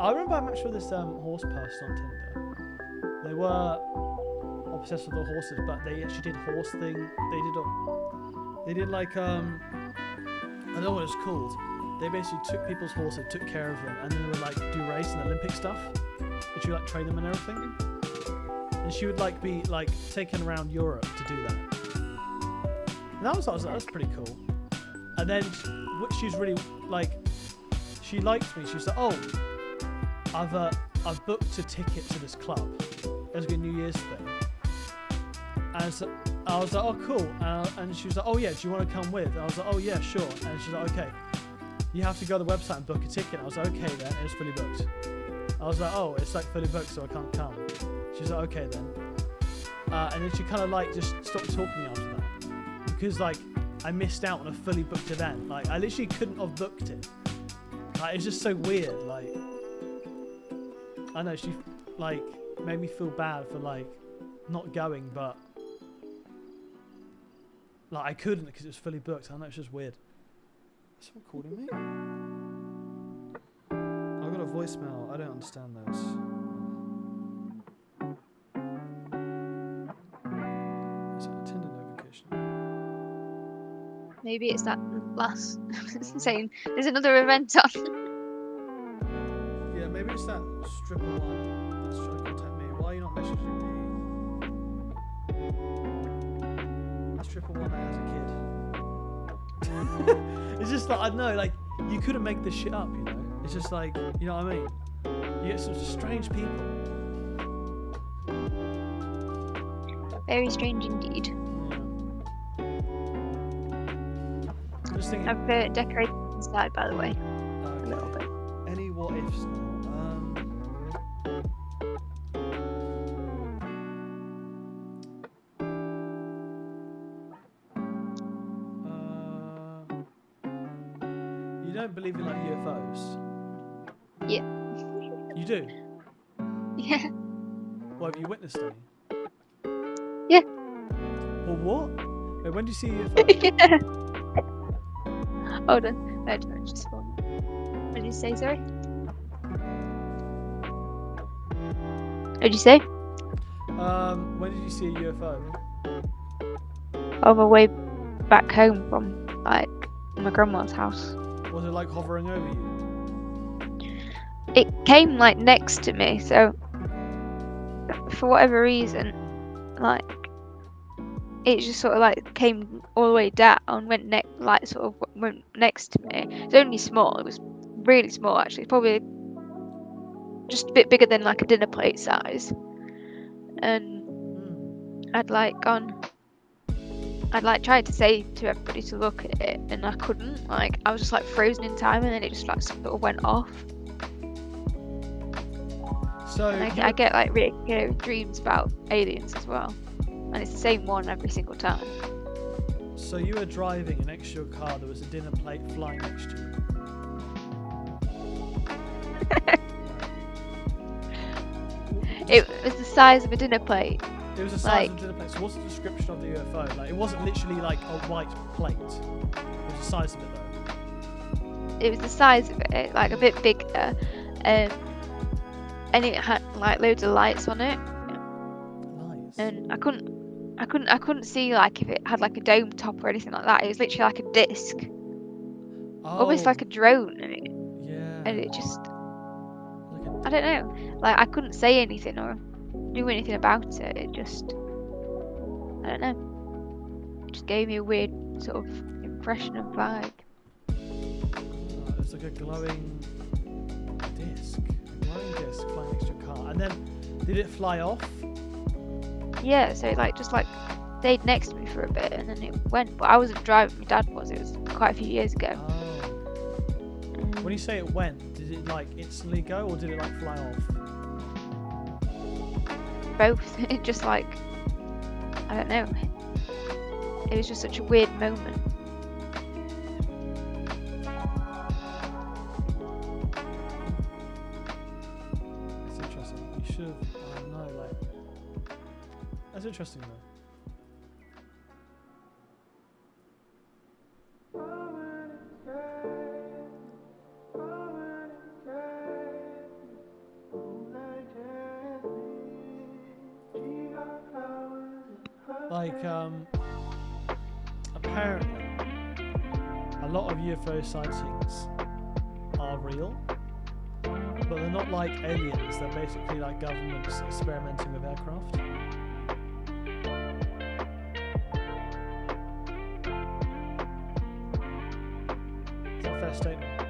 S1: I remember I matched with this horse person on Tinder. They were obsessed with the horses, but they actually did horse thing. They did like I don't know what it's called. They basically took people's horses, took care of them, and then they would like do race and Olympic stuff. Did you like train them and everything? And she would like be like taken around Europe to do that. And that was pretty cool. And then she was really like, she liked me. She was like, oh, I've booked a ticket to this club. It was a good New Year's thing. And so I was like, oh, cool. And she was like, oh yeah, do you want to come with? And I was like, oh yeah, sure. And she's like, okay, you have to go to the website and book a ticket. And I was like, okay then, it's fully booked. I was like, oh, it's like fully booked, so I can't come. She's like, okay then. And then she kind of like just stopped talking to me after that. Because like, I missed out on a fully booked event. Like, I literally couldn't have booked it. Like, it's just so weird. Like, I know she like made me feel bad for like not going, but like I couldn't because it was fully booked. I know, it's just weird. Is someone calling me? I got a voicemail. I don't understand those. Is that a Tinder notification?
S2: Maybe it's that last saying there's another event on.
S1: Yeah, maybe it's that stripper one that's trying to contact me. Why are you not messaging me? That stripper one that has a kid. It's just like, I don't know, like, you couldn't make this shit up, you know? It's just like, you know what I mean? You get such strange people.
S2: Very strange indeed.
S1: I'm just thinking.
S2: I've decorated inside, by the way.
S1: Okay.
S2: A little bit.
S1: Any what ifs now? You don't believe in like UFOs?
S2: Yeah.
S1: You do?
S2: Yeah.
S1: What, have you witnessed any?
S2: Yeah.
S1: Well, what? Wait, when did you see a UFO?
S2: Yeah. Hold on. Wait, just one. What did you say, sorry? What did you say?
S1: When did you see a UFO?
S2: On my way back home from, like, my grandma's house.
S1: Was it like hovering over you?
S2: It came, like, next to me, so for whatever reason, like, it just sort of like came all the way down, went went next to me. It's only small. It was really small, actually, probably just a bit bigger than like a dinner plate size. And I'd tried to say to everybody to look at it, and I couldn't. Like, I was just like frozen in time, and then it just like sort of went off.
S1: So
S2: and I get like recurring dreams about aliens as well, and it's the same one every single time.
S1: So you were driving, and next to your car there was a dinner plate flying next to you.
S2: It was the size of a dinner plate.
S1: It was the size of a dinner plate. So what's the description of the UFO? Like, it wasn't literally like a white plate. It was the size of it though.
S2: It was the size of it, like a bit bigger, and it had like loads of lights on it.
S1: Nice.
S2: And I couldn't see like if it had like a dome top or anything like that. It was literally like a disc, almost like a drone, and it just, I don't know, like I couldn't say anything or do anything about it. It just, I don't know, it just gave me a weird sort of impression and vibe.
S1: It's like a glowing disc flying next to your car. And then, did it fly off?
S2: Yeah, so it like just like stayed next to me for a bit and then it went. But I wasn't driving, my dad was. It was quite a few years ago.
S1: Oh. When you say it went, did it like instantly go, or did it like fly off?
S2: Both. It just like, I don't know. It was just such a weird moment.
S1: It's interesting. You should have, I don't know, like, that's interesting though. like apparently a lot of UFO sightings are real, but they're not like aliens. They're basically like governments experimenting with aircraft. Is that a fair statement?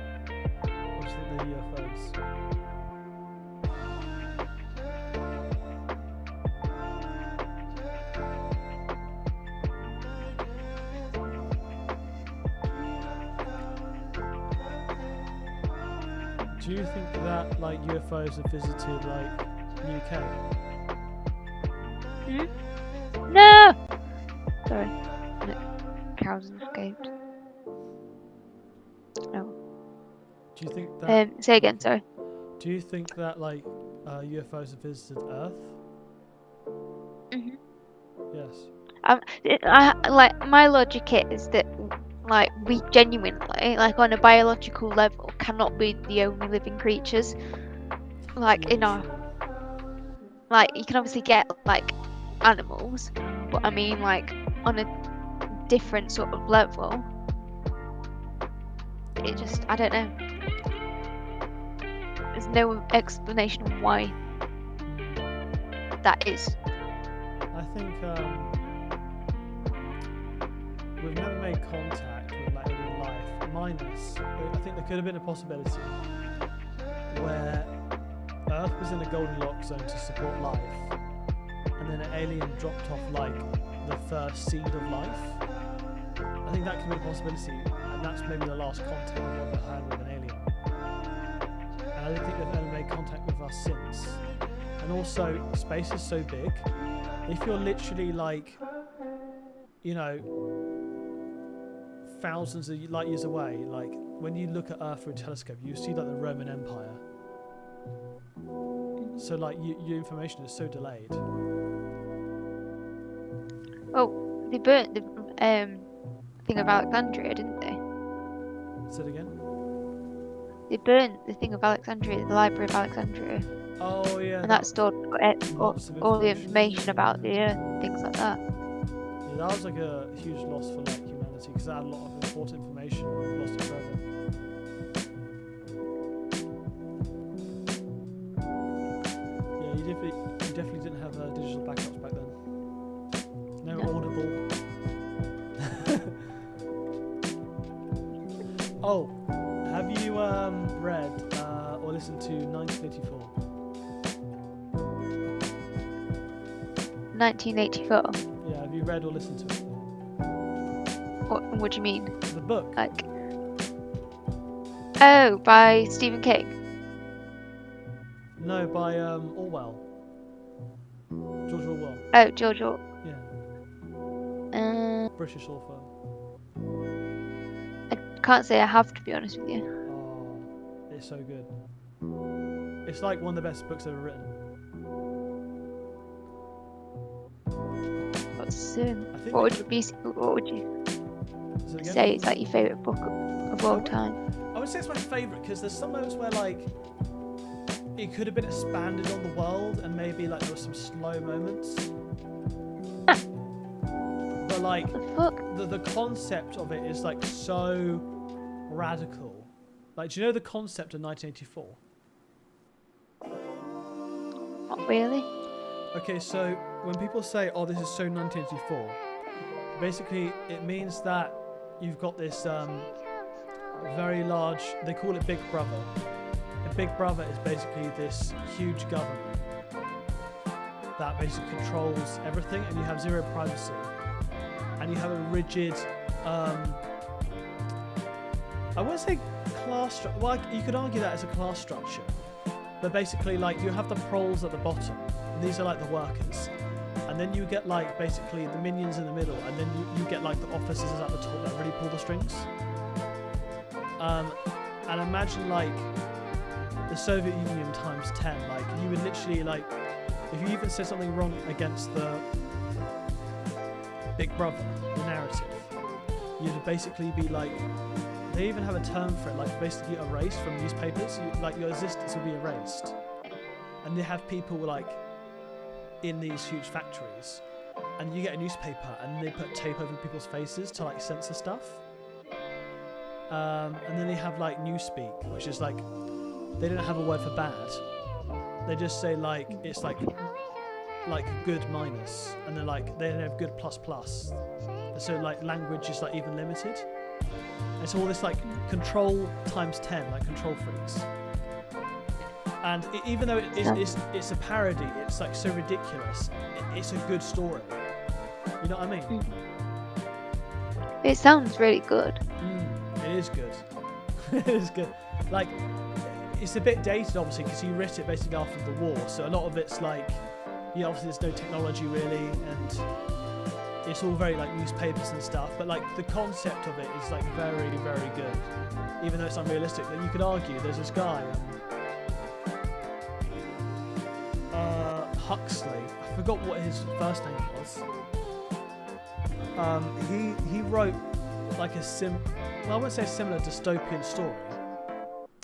S1: Or do you think they're UFOs? Do you think that like UFOs have visited like the UK?
S2: No! Sorry. No. Cows escaped. No.
S1: Do you think that?
S2: Say again, sorry.
S1: Do you think that like UFOs have visited Earth?
S2: Mhm.
S1: Yes.
S2: Like my logic is that like we genuinely, like on a biological level, cannot be the only living creatures. Like
S1: Yeah,
S2: in our,
S1: sure.
S2: like you can obviously get like animals, but I mean like on a different sort of level. It just, I don't know. There's no explanation of why that is.
S1: I think we've never made contact with like alien life, minus I think there could have been a possibility where Earth was in a Goldilocks zone to support life, and then an alien dropped off like the first seed of life. I think that could be a possibility, and that's maybe the last contact we've ever had with an alien. And I don't think they've ever made contact with us since. And also, space is so big. If you're literally like, you know, thousands of light years away, like when you look at Earth through a telescope, you see like the Roman Empire. So like your information is so delayed.
S2: Oh, they burnt the thing of Alexandria, didn't they?
S1: Say it again.
S2: They burnt the thing of Alexandria, the Library of Alexandria.
S1: Oh yeah.
S2: And that stored all the information about the Earth, things like that.
S1: Yeah, that was like a huge loss for like humanity, because that had a lot of important information. We lost it forever. Yeah, you definitely didn't have digital backups back then. No Audible. Oh, have you read or listened to 1984?
S2: 1984.
S1: Yeah, have you read or listened to it?
S2: What do you mean?
S1: The book.
S2: Like, oh, by Stephen King.
S1: No, by Orwell. George Orwell.
S2: Oh, George Orwell.
S1: Yeah. British author.
S2: I can't say I have, to be honest with you.
S1: Oh, it's so good. It's like one of the best books ever written.
S2: What's what would you say is like your favourite book of all time?
S1: I would say it's my favourite because there's some moments where like it could have been expanded on the world and maybe like there were some slow moments. But like the concept of it is like so radical. Like, do you know the concept of 1984?
S2: Not really.
S1: Okay, so when people say, "Oh, this is so 1984," basically it means that you've got this very large. They call it Big Brother. A Big Brother is basically this huge government that basically controls everything, and you have zero privacy, and you have a rigid. I wouldn't say class structure. Well, you could argue that as a class structure, but basically, like you have the proles at the bottom. These are like the workers, and then you get like basically the minions in the middle, and then you get like the officers at the top that really pull the strings. And imagine like the Soviet Union times 10. Like you would literally like, if you even said something wrong against the Big Brother, the narrative, you'd basically be like, they even have a term for it, like basically erased from newspapers. Like your existence will be erased, and they have people like in these huge factories and you get a newspaper and they put tape over people's faces to like censor stuff. And then they have like newspeak, which is like they don't have a word for bad. They just say like it's like good minus, and then like they have good plus plus. So like language is like even limited. It's all this like control times 10, like control freaks. And even though it's a parody, it's like so ridiculous. It's a good story. You know what I mean?
S2: It sounds really good.
S1: It is good. It is good. Like, it's a bit dated, obviously, because he wrote it basically after the war. So a lot of it's like, obviously there's no technology really, and it's all very like newspapers and stuff. But like the concept of it is like very, very good, even though it's unrealistic. Then you could argue there's this guy, Huxley. I forgot what his first name was. He wrote like I wouldn't say a similar dystopian story.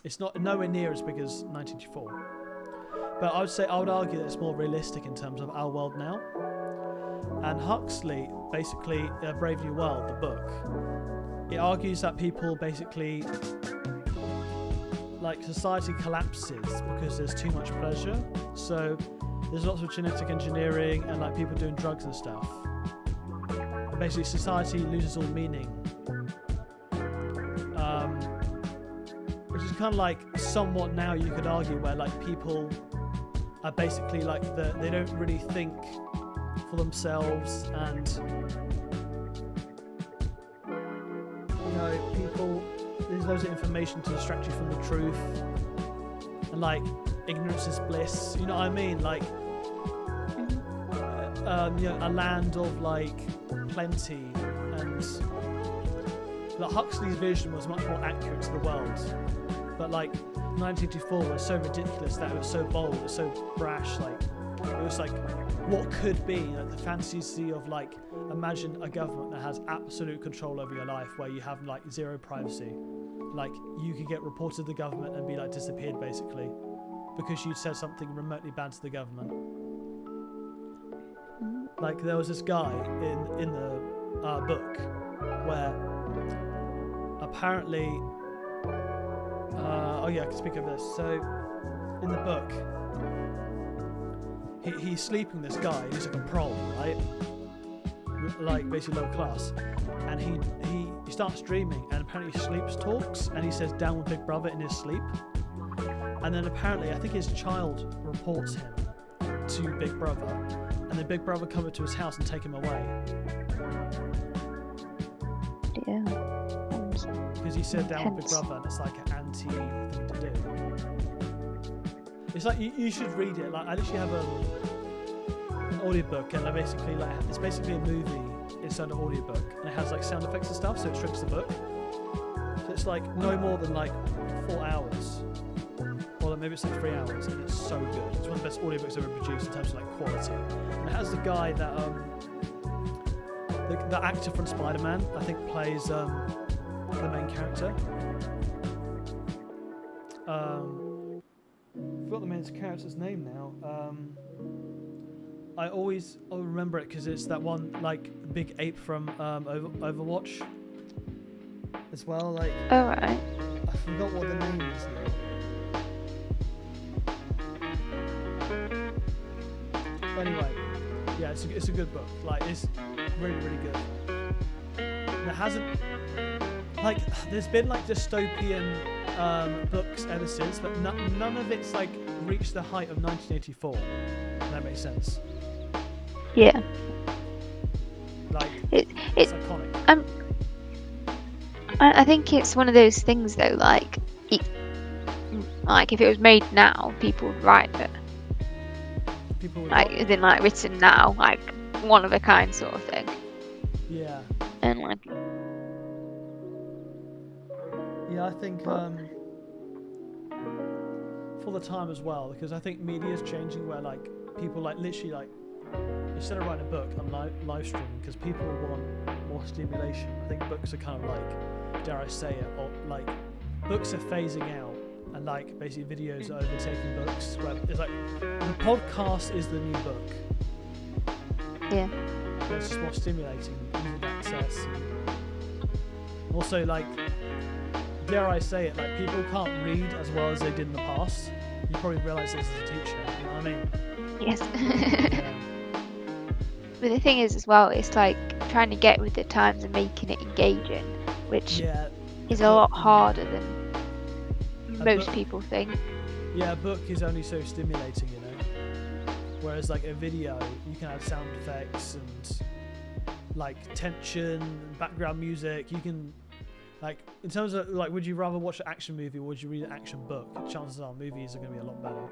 S1: It's not nowhere near as big as 1984, but I would argue that it's more realistic in terms of our world now. And Huxley, basically, Brave New World, the book, it argues that people basically, like, society collapses because there's too much pleasure. So there's lots of genetic engineering and like people doing drugs and stuff. And basically, society loses all meaning. Which is kind of like somewhat now you could argue where like people are basically like they don't really think for themselves, and people, there's loads of information to distract you from the truth, and like ignorance is bliss, you know what I mean, like a land of like plenty, and like Huxley's vision was much more accurate to the world. But like 1984 was so ridiculous that it was so bold, it was so brash, like it was like what could be, like the fantasy of like, imagine a government that has absolute control over your life where you have like zero privacy. Like you could get reported to the government and be like disappeared basically because you said something remotely bad to the government. Like there was this guy in the book where apparently I can speak of this. So in the book he's sleeping this guy, he's like a prole, right? Like basically low class, and he starts dreaming, and apparently he sleeps talks, and he says down with Big Brother in his sleep, and then apparently I think his child reports him to Big Brother, and then Big Brother come to his house and take him away.
S2: Yeah.
S1: Because he said down with Big Brother, and it's like an anti thing to do. It's like you should read it. Like I literally have an audiobook, and it's basically a movie inside an audiobook, and it has like sound effects and stuff, so it strips the book. So it's like no more than like 4 hours, or maybe it's like 3 hours, and it's so good. It's one of the best audiobooks ever produced in terms of like quality. And it has the guy that the actor from Spider-Man, I think, plays the main character. I forgot the main character's name now. I'll remember it because it's that one like big ape from Overwatch as well. Like,
S2: alright.
S1: I forgot what the name is now. But anyway, yeah, it's a good book. Like, it's really, really good. And it hasn't, like, there's been like dystopian books ever since, but none of it's like reached the height of 1984. If that makes sense.
S2: Yeah.
S1: Like, it's iconic.
S2: I think it's one of those things though, like if it was made now, people would write it.
S1: People would
S2: like, as in like written now, like one of a kind sort of thing.
S1: Yeah.
S2: And like.
S1: Yeah, I think for the time as well, because I think media is changing where like people like literally like instead of writing a book, I'm live streaming because people want more stimulation. I think books are kind of like, dare I say it, or like books are phasing out, and like basically videos are overtaking books. Where it's like the podcast is the new book.
S2: Yeah.
S1: it's just more stimulating, easy access. And also, like, dare I say it, like, people can't read as well as they did in the past. You probably realise this as a teacher, you know what I mean?
S2: Yes.
S1: Yeah.
S2: But the thing is as well, it's like trying to get with the times and making it engaging, which
S1: Yeah,
S2: is a lot harder than most
S1: book-
S2: people think.
S1: yeah, a book is only so stimulating, you know. Whereas like a video, you can add sound effects and like tension, and background music. You can, like, in terms of like, would you rather watch an action movie or would you read an action book? Chances are movies are going to be a lot better.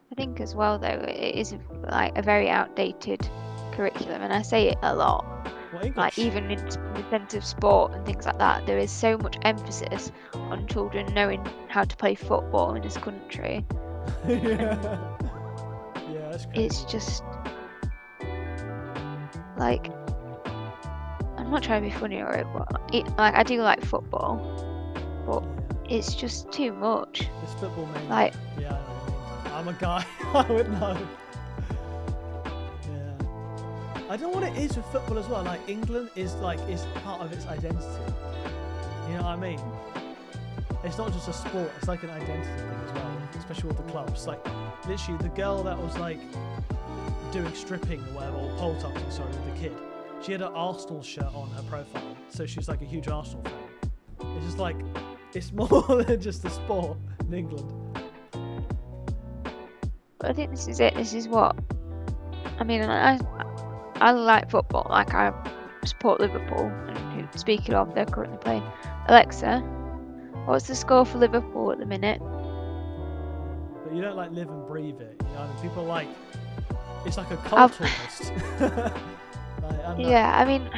S2: I think as well though, it is like a very outdated curriculum, and I say it a lot.
S1: Well, English.
S2: Like even in the sense of sport and things like that, there is so much emphasis on children knowing how to play football in this country.
S1: Yeah, that's crazy.
S2: It's just like, I'm not trying to be funny or it, but like I do like football, but
S1: Yeah.
S2: it's just too much.
S1: It's football mania.
S2: Like,
S1: yeah, I know what you mean. I'm a guy. I would know. Yeah. I don't know what it is with football as well. Like England is part of its identity. You know what I mean? It's not just a sport. It's like an identity thing as well, especially with the clubs. Like literally, the girl that was like doing stripping or whatever, or pole dancing, sorry, with the kid. She had an Arsenal shirt on her profile, so she's like a huge Arsenal fan. It's just like, it's more than just a sport in England.
S2: but I think this is it. This is what I mean. I like football. Like I support Liverpool. And speaking of, they're currently playing. Alexa, what's the score for Liverpool at the minute?
S1: But you don't like live and breathe it. You know, I mean, people are like, it's like a cult almost.
S2: Yeah, I mean,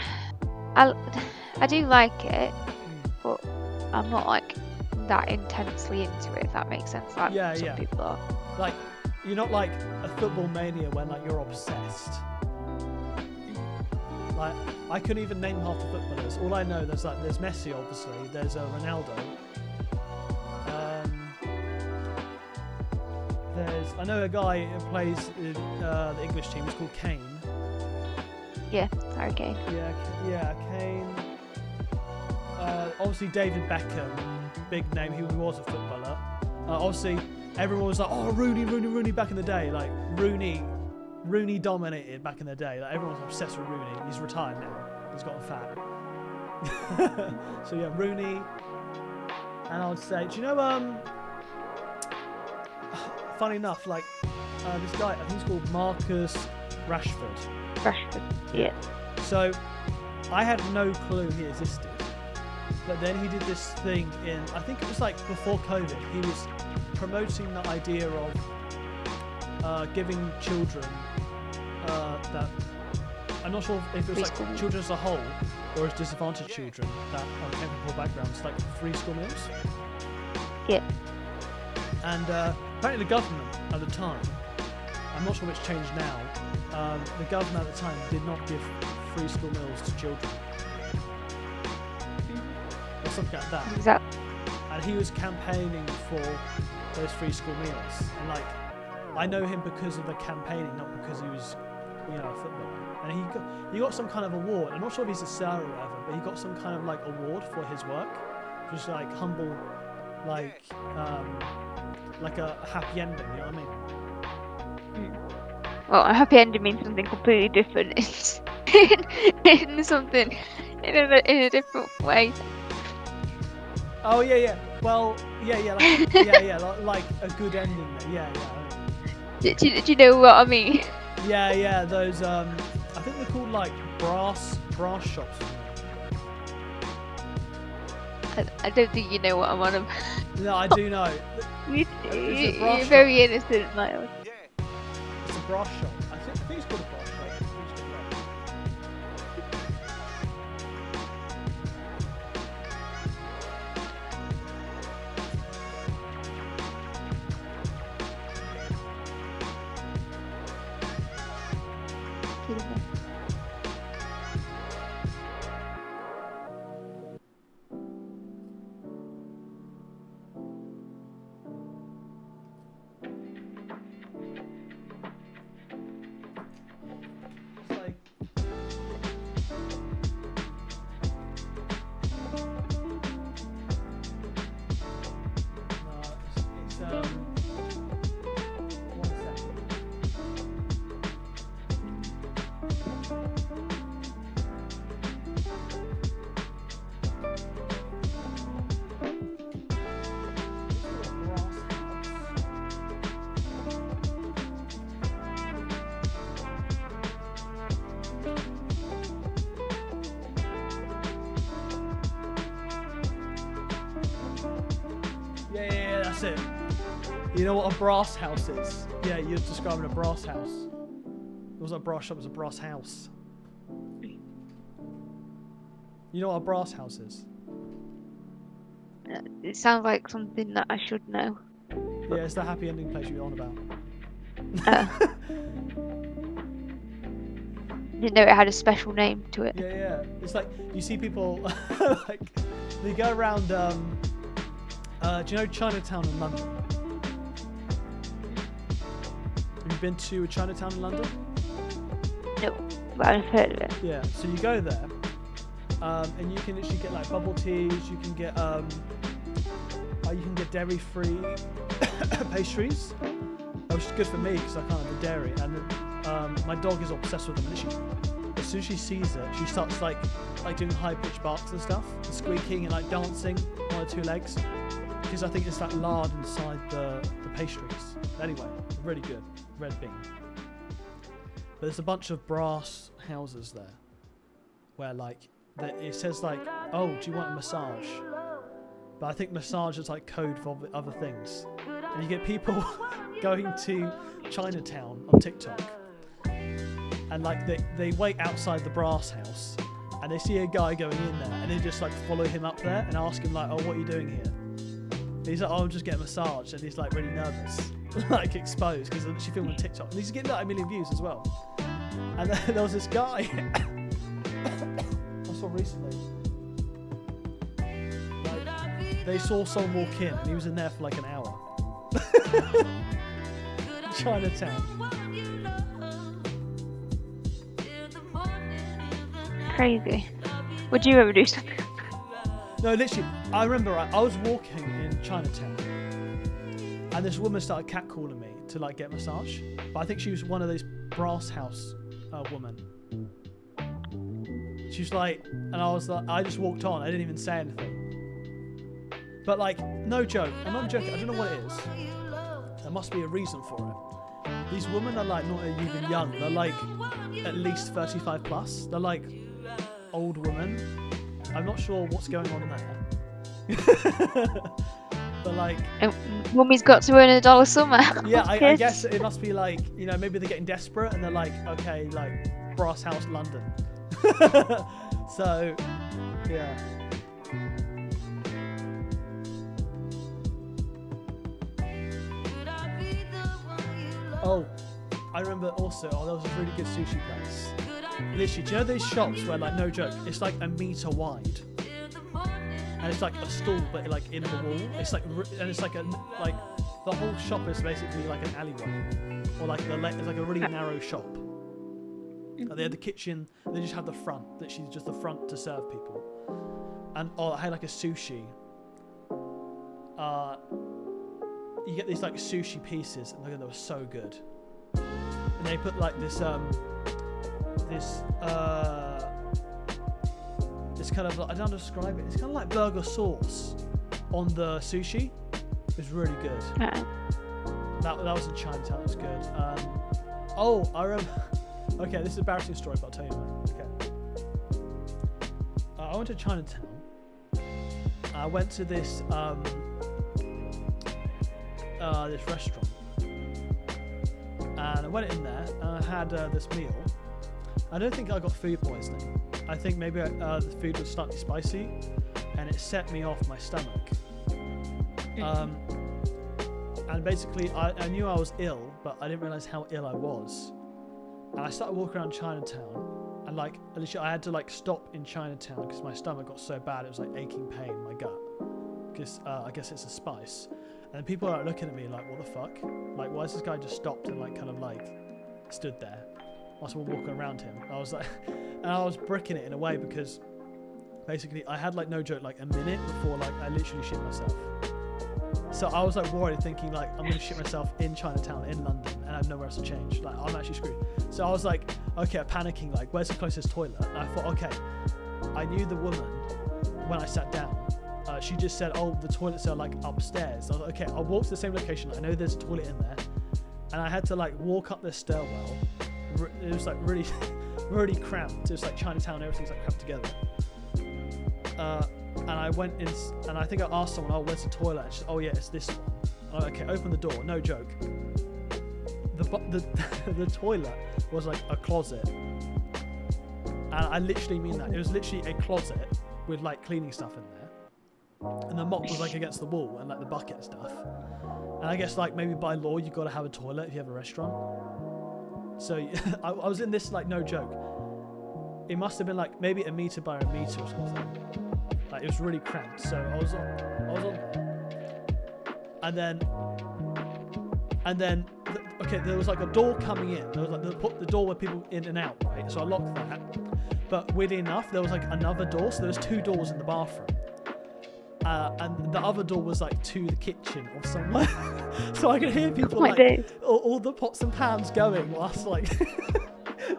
S2: I do like it, but I'm not like that intensely into it. If that makes sense. Like some people are.
S1: Like, you're not like a football mania when like you're obsessed. Like, I couldn't even name half the footballers. All I know, there's Messi, obviously. There's Ronaldo. I know a guy who plays in the English team. He's called Kane.
S2: Yeah, sorry, Kane.
S1: Yeah, Kane. Obviously David Beckham, big name. He was a footballer. Obviously, everyone was like, "Oh, Rooney!" Back in the day, like Rooney dominated back in the day. Like everyone was obsessed with Rooney. He's retired now. He's gotten fat. So yeah, Rooney. And I would say, do you know? Funny enough, like this guy, I think he's called Marcus Rashford.
S2: Yeah.
S1: So I had no clue he existed, but then he did this thing in, I think it was like before COVID. He was promoting the idea of giving children that, I'm not sure if it was like children as a whole or as disadvantaged children that came from poor backgrounds, like free school meals.
S2: Yeah.
S1: And apparently the government at the time, I'm not sure if it's changed now, the government at the time did not give free school meals to children. Or something like that.
S2: Exactly.
S1: And he was campaigning for those free school meals. And like, I know him because of the campaigning, not because he was, you know, a footballer. And he got some kind of award. I'm not sure if he's a star or whatever, but he got some kind of like award for his work. Just like humble, like a happy ending, you know what I mean?
S2: Well, a happy ending means something completely different. It's in something in a different way.
S1: Oh yeah. Well, yeah, like a good ending. Yeah.
S2: Do you know what I mean?
S1: Yeah. Those I think they're called like brass shops.
S2: I don't think you know what I'm on about.
S1: No, I do know.
S2: You're very innocent, Miles.
S1: It's a brass shop. I think it's called a brass shop. That's it. You know what a brass house is? Yeah, you're describing a brass house. It wasn't a brass shop, it was a brass house. You know what a brass house is?
S2: It sounds like something that I should know.
S1: Yeah, it's the happy ending place you're on about.
S2: Didn't know it had a special name to it.
S1: Yeah. It's like, you see people, like, they go around, do you know Chinatown in London? Have you been to a Chinatown in London?
S2: No, but I've heard of it.
S1: Yeah, so you go there, and you can literally get like bubble teas, you can get dairy-free pastries, which is good for me because I can't have the dairy, and my dog is obsessed with them. Literally, as soon as she sees it, she starts like doing high-pitched barks and stuff, and squeaking and like dancing on her two legs, because I think it's that lard inside the pastries. Anyway, really good, red bean. But there's a bunch of brass houses there, where like it says like, oh, do you want a massage? But I think massage is like code for other things. And you get people going to Chinatown on TikTok, and like they wait outside the brass house, and they see a guy going in there, and they just like follow him up there and ask him like, oh, what are you doing here? And he's like, oh, I'm just getting a massage, and he's like really nervous, like exposed, because she filmed on TikTok. And he's getting like 1 million views as well. And then there was this guy I saw recently. Like, they saw someone walk in, and he was in there for like an hour. Chinatown.
S2: Crazy. Would you ever do something?
S1: No, literally, I remember I was walking in Chinatown, and this woman started catcalling me to like get a massage. But I think she was one of those brass house woman. She was like, and I was like, I just walked on. I didn't even say anything. But like, no joke. I'm not joking. I don't know what it is. There must be a reason for it. These women are like not even young. They're like at least 35 plus. They're like old women. I'm not sure what's going on there. But like,
S2: Mummy's got to earn $1 somewhere.
S1: Yeah, I guess it must be like, you know, maybe they're getting desperate and they're like, okay, like Brass House London. So, yeah. Oh, I remember also, there was a really good sushi place. Literally, do you know those shops where, like, no joke, it's like 1 meter wide, and it's like a stall, but like in the wall. It's like, and it's like the whole shop is basically like an alleyway, or like it's like a really narrow shop. They had the kitchen, they just had the front, literally just the front to serve people. And I had like a sushi. You get these like sushi pieces, and they were so good. And they put like this kind of, I don't know how to describe it. It's kind of like burger sauce on the sushi. It was really good. That was in Chinatown. It was good. Oh, I remember. Okay, this is an embarrassing story, but I'll tell you anyway. Okay. I went to Chinatown. I went to this this restaurant, and I went in there and I had this meal. I don't think I got food poisoning. I think maybe the food was slightly spicy, and it set me off my stomach. And basically, I knew I was ill, but I didn't realize how ill I was. And I started walking around Chinatown, and like literally I had to like stop in Chinatown because my stomach got so bad it was like aching pain in my gut. Because I guess it's a spice. And people are like, looking at me like, what the fuck? Like, why is this guy just stopped and like kind of like stood there? Whilst we're walking around him. I was like, and I was bricking it in a way because basically I had like no joke like a minute before like I literally shit myself. So I was like worried, thinking like I'm gonna shit myself in Chinatown in London and I have nowhere else to change. Like I'm actually screwed. So I was like, okay, panicking, like where's the closest toilet? And I thought, okay, I knew the woman when I sat down. She just said, oh, the toilets are like upstairs. I was like, okay, I'll walk to the same location. I know there's a toilet in there. And I had to like walk up this stairwell. It was like really, really cramped. It was like Chinatown, everything's like cramped together. and I went in, and I think I asked someone, "Oh, where's the toilet?" And she said, "Oh yeah, it's this one." I'm like, okay, open the door. No joke. The toilet was like a closet, and I literally mean that. It was literally a closet with like cleaning stuff in there, and the mop was like against the wall and like the bucket and stuff. And I guess like maybe by law you got to have a toilet if you have a restaurant. So I was in this, like, no joke. It must have been like maybe a meter by a meter or something. Like, it was really cramped. So I was on there, and then okay, there was like a door coming in. There was like the door where people in and out, right? So I locked that. But weirdly enough, there was like another door. So there was 2 doors in the bathroom. And the other door was like to the kitchen or somewhere. So I could hear people all the pots and pans going whilst like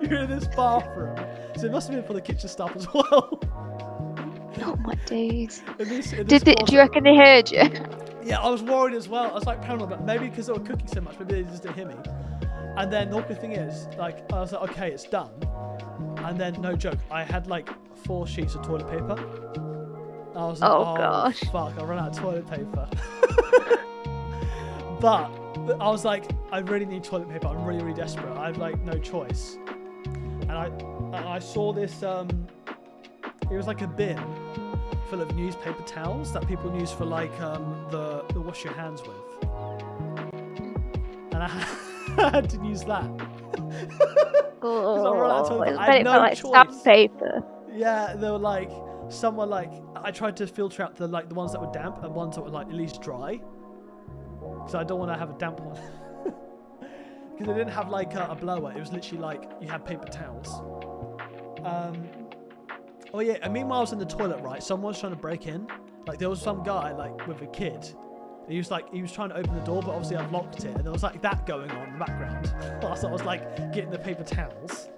S1: you're in this bathroom. So it must have been for the kitchen stuff as well.
S2: Oh my days.
S1: Do
S2: you reckon they heard you?
S1: Yeah, I was worried as well. I was like paranoid, but maybe because they were cooking so much, maybe they just didn't hear me. And then the awkward thing is, like, I was like, okay, it's done. And then, no joke, I had like 4 sheets of toilet paper. I was like, oh gosh, fuck, I ran out of toilet paper. But I was like, I really need toilet paper. I'm really, really desperate. I have like no choice. And I saw this, it was like a bin full of newspaper towels that people use for like the wash your hands with. And I had to use that.
S2: Oh,
S1: I had no
S2: like
S1: choice.
S2: Sandpaper.
S1: Yeah, they were like, some were like, I tried to filter out the ones that were damp and ones that were like at least dry. Because I don't want to have a damp one. Because they didn't have like a blower. It was literally like you had paper towels. Oh yeah, and meanwhile I was in the toilet, right? Someone was trying to break in. Like there was some guy like with a kid. He was trying to open the door, but obviously I've locked it, and there was like that going on in the background. So I was like getting the paper towels.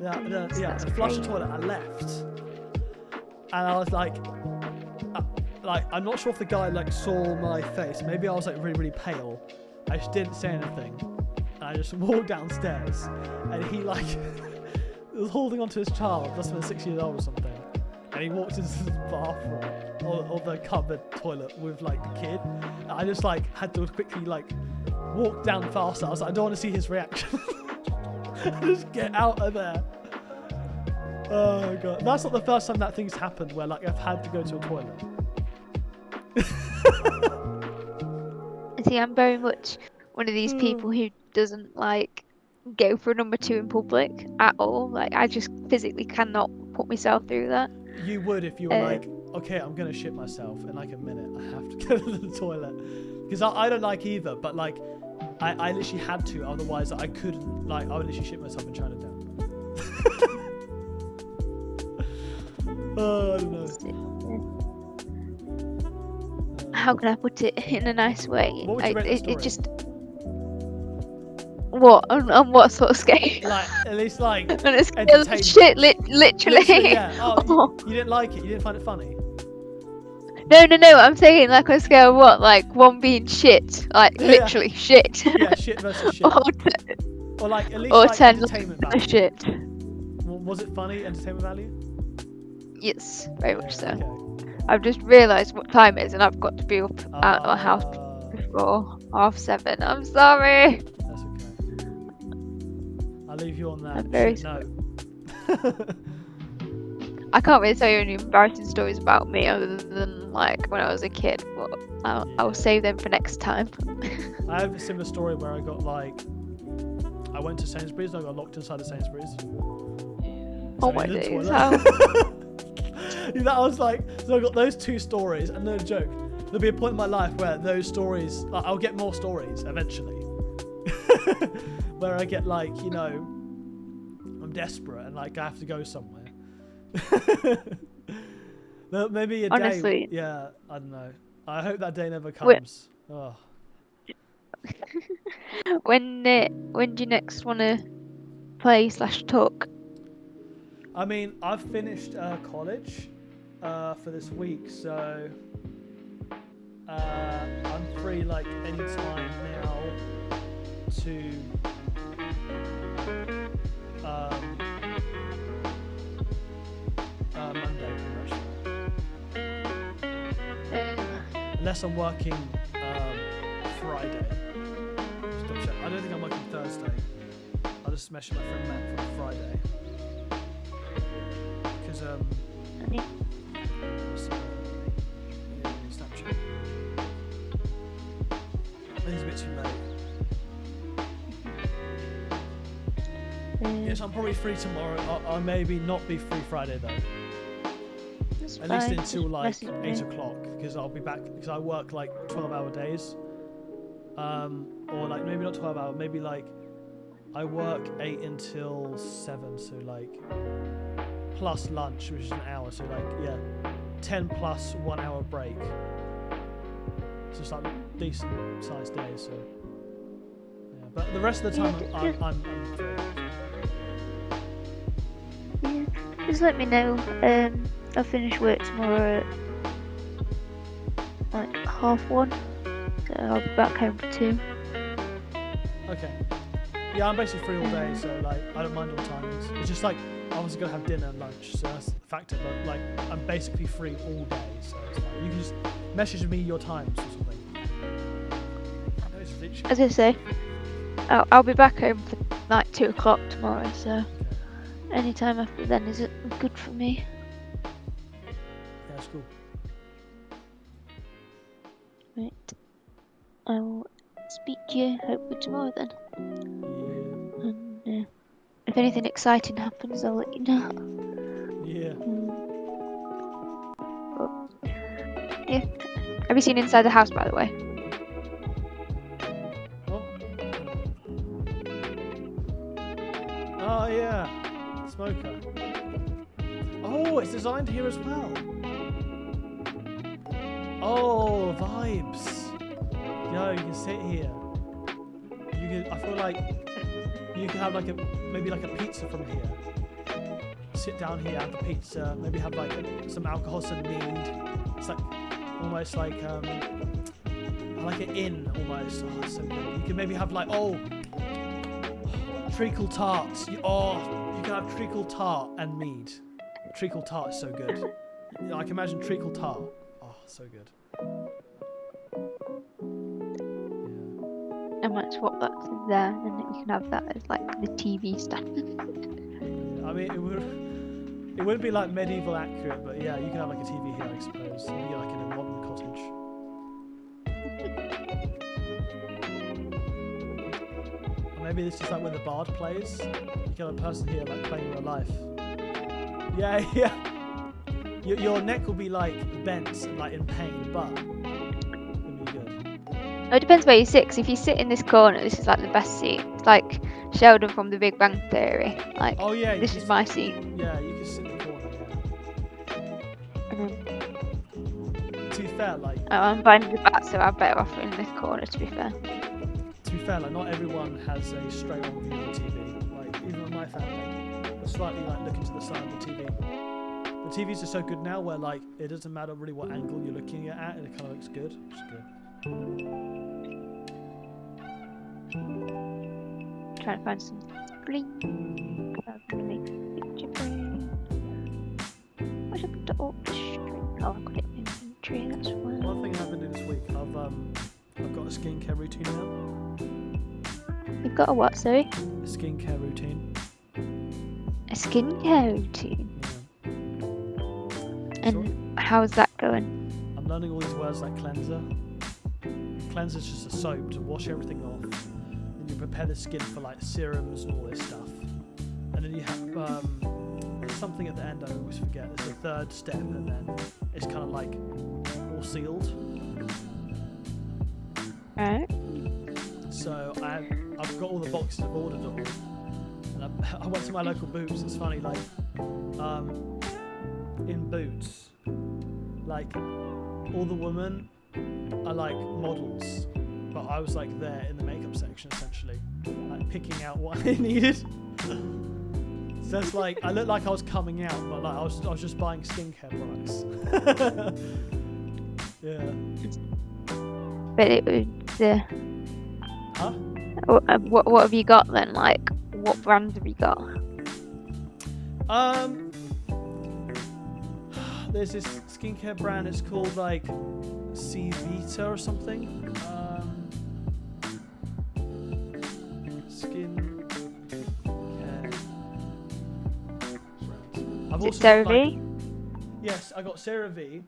S1: I flushed the toilet. I left, and I was like, I'm not sure if the guy like saw my face. Maybe I was like really, really pale. I just didn't say anything, and I just walked downstairs, and he like was holding onto his child, must have been 6 years old or something, and he walked into the bathroom or the cupboard toilet with like the kid. And I just like had to quickly like walk down faster. I was like, I don't want to see his reaction. Just get out of there. Oh god, that's not the first time that thing's happened where like I've had to go to a toilet.
S2: See, I'm very much one of these people who doesn't like go for a number 2 in public at all. Like I just physically cannot put myself through that.
S1: You would if you were like, okay, I'm gonna shit myself in like a minute. I have to go to the toilet because I don't like either. But like, I literally had to, otherwise I couldn't. Like, I would literally shit myself in Chinatown. Oh, I don't know.
S2: How can I put it in a nice way?
S1: What would you rate the story?
S2: It just. What? On what sort of scale?
S1: Like, at least like
S2: On a scale of shit, literally.
S1: Yeah. Oh, you didn't like it? You didn't find it funny?
S2: No. I'm saying like on a scale of what? Like 1 being shit, like literally shit.
S1: Yeah, shit versus shit. Or like at least
S2: or
S1: like
S2: 10
S1: entertainment value.
S2: Shit.
S1: Was it funny? Entertainment value?
S2: Yes, very much so.
S1: Okay.
S2: I've just realised what time it is, and I've got to be up out of my house before 7:30. I'm sorry.
S1: That's okay. I'll leave you on that.
S2: I'm very
S1: sorry.
S2: I can't really tell you any embarrassing stories about me other than like when I was a kid, but I'll save them for next time.
S1: I have a similar story where I got like, I went to Sainsbury's and I got locked inside of Sainsbury's.
S2: Oh my days!
S1: That was like, so I got those 2 stories, and no joke, there'll be a point in my life where those stories, like, I'll get more stories eventually, where I get like, you know, I'm desperate and like I have to go somewhere. Maybe a day.
S2: Honestly.
S1: Yeah, I don't know. I hope that day never comes. Oh.
S2: When do you next want to play/talk?
S1: I mean, I've finished college for this week, so I'm free like anytime now to Monday. unless I'm working Friday. Just double check. I don't think I'm working Thursday. I'll just message my friend Matt for Friday. Because Snapchat. I think it's a bit too late. Yes, I'm probably free tomorrow. I'll maybe not be free Friday though. At least until like 8 o'clock, because I'll be back, because I work like 12-hour days. Or like maybe not 12 hour, maybe like I work 8 until 7, so like plus lunch, which is an hour, so like 10 plus 1 hour break. So it's like decent sized days, so yeah. But the rest of the time I'm free.
S2: Yeah, just let me know. I'll finish work tomorrow at like 1:30, so I'll be back home for 2.
S1: Okay. Yeah, I'm basically free all day, so like I don't mind all timings. It's just like I was gonna have dinner and lunch, so that's the factor. But like I'm basically free all day, so it's like you can just message me your times or something.
S2: As I say, I'll be back home for like 2 o'clock tomorrow, so any time after then is good for me.
S1: Yeah, that's cool.
S2: Right. I will speak to you hopefully tomorrow then.
S1: Yeah.
S2: And if anything exciting happens, I'll let you know.
S1: Yeah.
S2: But, yeah. Have you seen inside the house, by the way?
S1: What? Oh yeah. Smoker. Oh, it's designed here as well. Oh, vibes. Yo, you can sit here. You can. I feel like you can have like maybe like a pizza from here. Sit down here, have the pizza. Maybe have like some alcohol, some mead. It's like almost like an inn almost. Oh, it's so good. You can maybe have like treacle tarts. You can have treacle tart and mead. Treacle tart is so good. I can imagine treacle tart. Oh, so good.
S2: I might swap that to there, and then you can have that as like the TV stand.
S1: I mean, it wouldn't be like medieval accurate, but yeah, you can have like a TV here, I suppose. Maybe like in a modern cottage. Or maybe this is like when the bard plays. You get a person here like playing real life. Yeah, yeah. Your neck will be like bent, like in pain, but it'll be good.
S2: Oh, it depends where you sit. 'Cause if you sit in this corner, this is like the best seat. It's like Sheldon from The Big Bang Theory. Like,
S1: oh yeah,
S2: this is my seat.
S1: Yeah, you can sit in the corner. Yeah.
S2: And then,
S1: to be fair, like.
S2: oh, I'm buying the back, so I'm better off in this corner. To be fair.
S1: To be fair, like not everyone has a straight on view of the TV. Like even with my family, we're slightly like looking to the side of the TV. The TVs are so good now where like it doesn't matter really what angle you're looking at and it kind of looks good, which is good.
S2: Trying to find some bling. I'm gonna make a picture frame. What happened to all the string? Oh, I got it in inventory. That's why.
S1: One thing I've been doing this week, I've got a skincare routine now.
S2: You've got a what, sorry?
S1: A skincare routine.
S2: A skincare routine.
S1: Yeah.
S2: And how's that going?
S1: I'm learning all these words like cleanser. Cleanser is just a soap to wash everything off. And you prepare the skin for like serums and all this stuff. And then you have something at the end I always forget. There's a third step and then it's kind of like all sealed.
S2: Alright.
S1: So I've got all the boxes, I've ordered them all. And I went to my local Boots. It's funny, like in Boots, like all the women are like models, but I was like there in the makeup section essentially, like picking out what I needed. So it's like I looked like I was coming out, but like I was just buying skincare products. Yeah.
S2: But it was
S1: Huh?
S2: What have you got then? Like, what brands have you got?
S1: There's this skincare brand. It's called like C Vita or something. Skin care. I've
S2: Is it
S1: also
S2: CeraVe?
S1: got, like, yes, I got CeraVe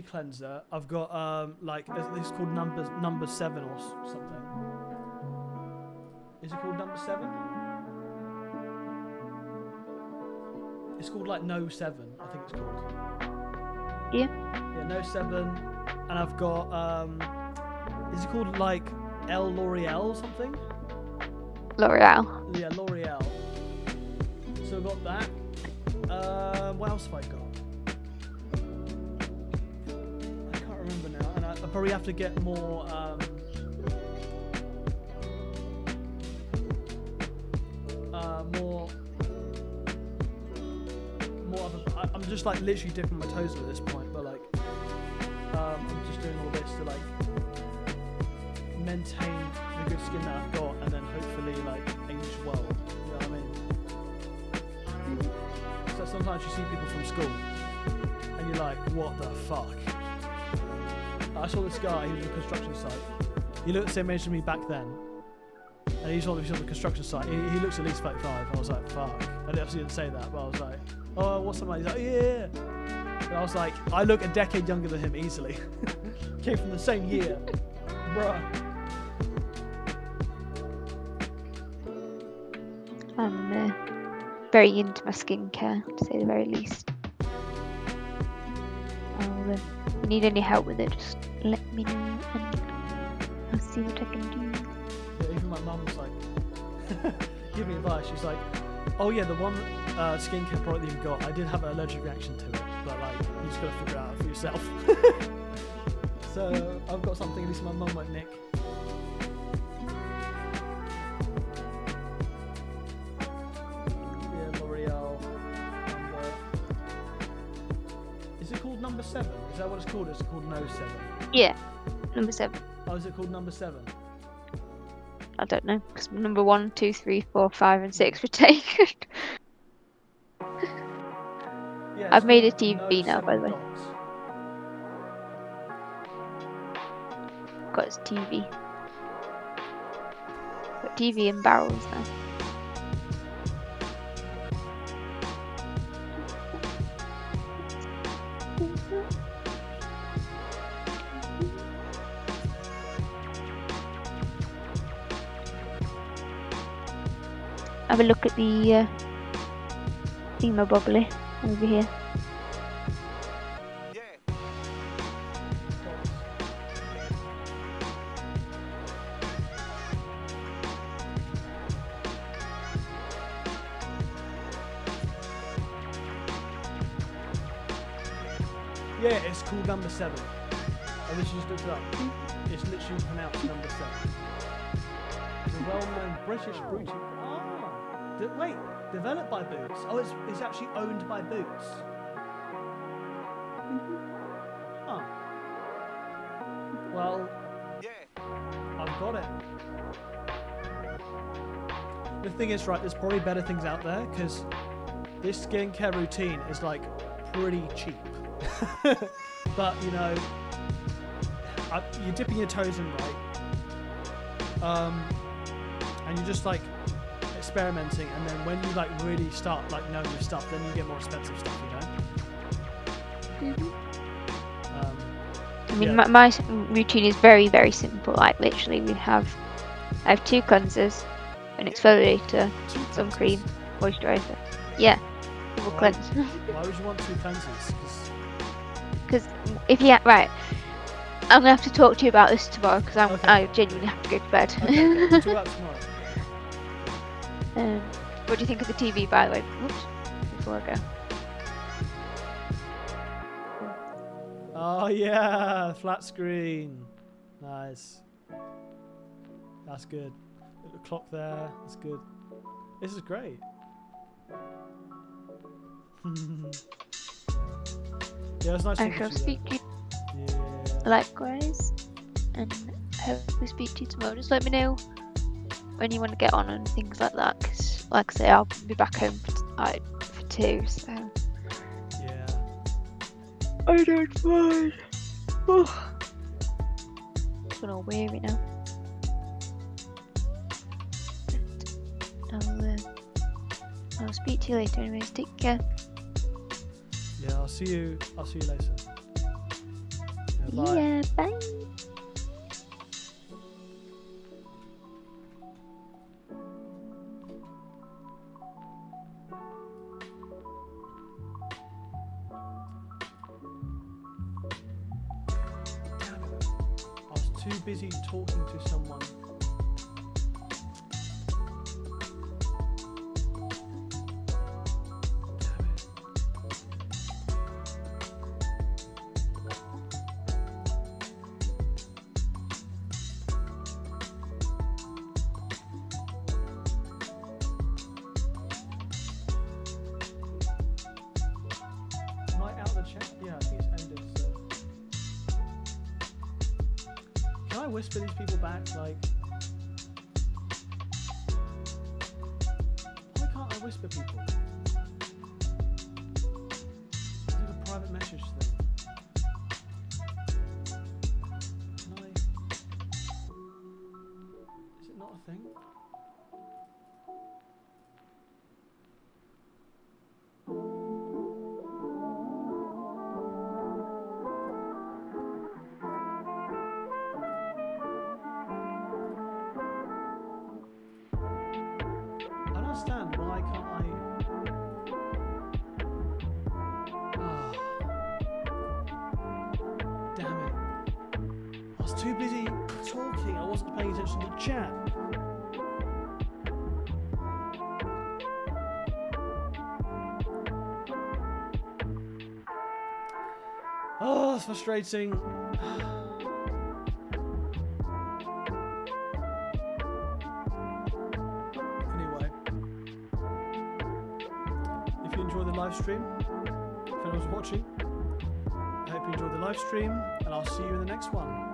S1: cleanser. I've got like this is called number 7 or something. Is it called number 7? It's called like No 7, I think it's called.
S2: Yeah.
S1: Yeah, No 7. And I've got is it called like L'Oreal or something?
S2: L'Oreal.
S1: Yeah, L'Oreal. So I've got that. What else have I got? I can't remember now, and I probably have to get more. More of a, I'm just like literally dipping my toes at this point, but like I'm just doing all this to like maintain the good skin that I've got, and then hopefully like age well. You know what I mean? So sometimes you see people from school, and you're like, what the fuck? I saw this guy, he was on a construction site. He looked the same age as me back then. And he's on the construction site. He looks at least 35. I was like, fuck. I obviously didn't say that, but I was like, oh, what's the money? He's like, yeah. And I was like, I look a decade younger than him easily. Came from the same year. Bruh.
S2: I'm very into my skincare, to say the very least. If you need any help with it, just let me know and I'll see what I can do.
S1: Yeah, even my mum's like, give me advice. She's like, oh yeah, the one skincare product that you've got, I did have an allergic reaction to it, but like, you just gotta figure it out for yourself. So I've got something at least my mum won't nick. Yeah, L'Oreal. Is it called number 7? Is that what it's called? It's called No 7.
S2: Yeah, number 7.
S1: Oh, is it called number 7?
S2: I don't know, because number 1, 2, 3, 4, 5, and 6 were taken.
S1: Yeah,
S2: I've made a
S1: called
S2: TV
S1: No
S2: now, by the way.
S1: 7 dots.
S2: Got his TV. Got TV in barrels now. Have a look at the thingamabobbly over here.
S1: Yeah, it's called number 7. I literally just looked it up. It's literally pronounced number 7. The well-known British boutique. Wait, developed by Boots. Oh, it's actually owned by Boots. Huh. Well, I've got it. The thing is, right, there's probably better things out there, because this skincare routine is like pretty cheap. But you know, you're dipping your toes in, right? And you're just like experimenting, and then when you like really start like knowing your stuff, then you get more expensive stuff, you know.
S2: I mean, my routine is very, very simple. Like literally, I have 2 cleansers, an exfoliator, sun cream, moisturizer. Yeah, double cleanse.
S1: Why would you want 2 cleansers?
S2: Because if you right, I'm gonna have to talk to you about this tomorrow, because I genuinely have to go to bed.
S1: Okay, talk about tomorrow.
S2: What do you think of the TV, by the way? Oops, before I go.
S1: Oh yeah, flat screen. Nice. That's good. The clock there. That's good. This is great. Yeah, it's nice.
S2: I shall speak to you likewise, and hope we speak to you tomorrow. Just let me know when you want to get on and things like that, because like I say, I'll be back home for 2, so
S1: yeah,
S2: I don't mind. I'm all weary now. I'll speak to you later anyways, take care.
S1: Yeah, I'll see you later. Yeah, bye.
S2: Yeah, bye.
S1: I was too busy talking to someone. Whisper these people back, like, why can't I whisper people? It's like a private message thing. Can I? Is it not a thing? Why can't I? Oh. Damn it. I was too busy talking, I wasn't paying attention to the chat. Oh, it's frustrating. Live stream. If anyone's watching, I hope you enjoyed the live stream, and I'll see you in the next one.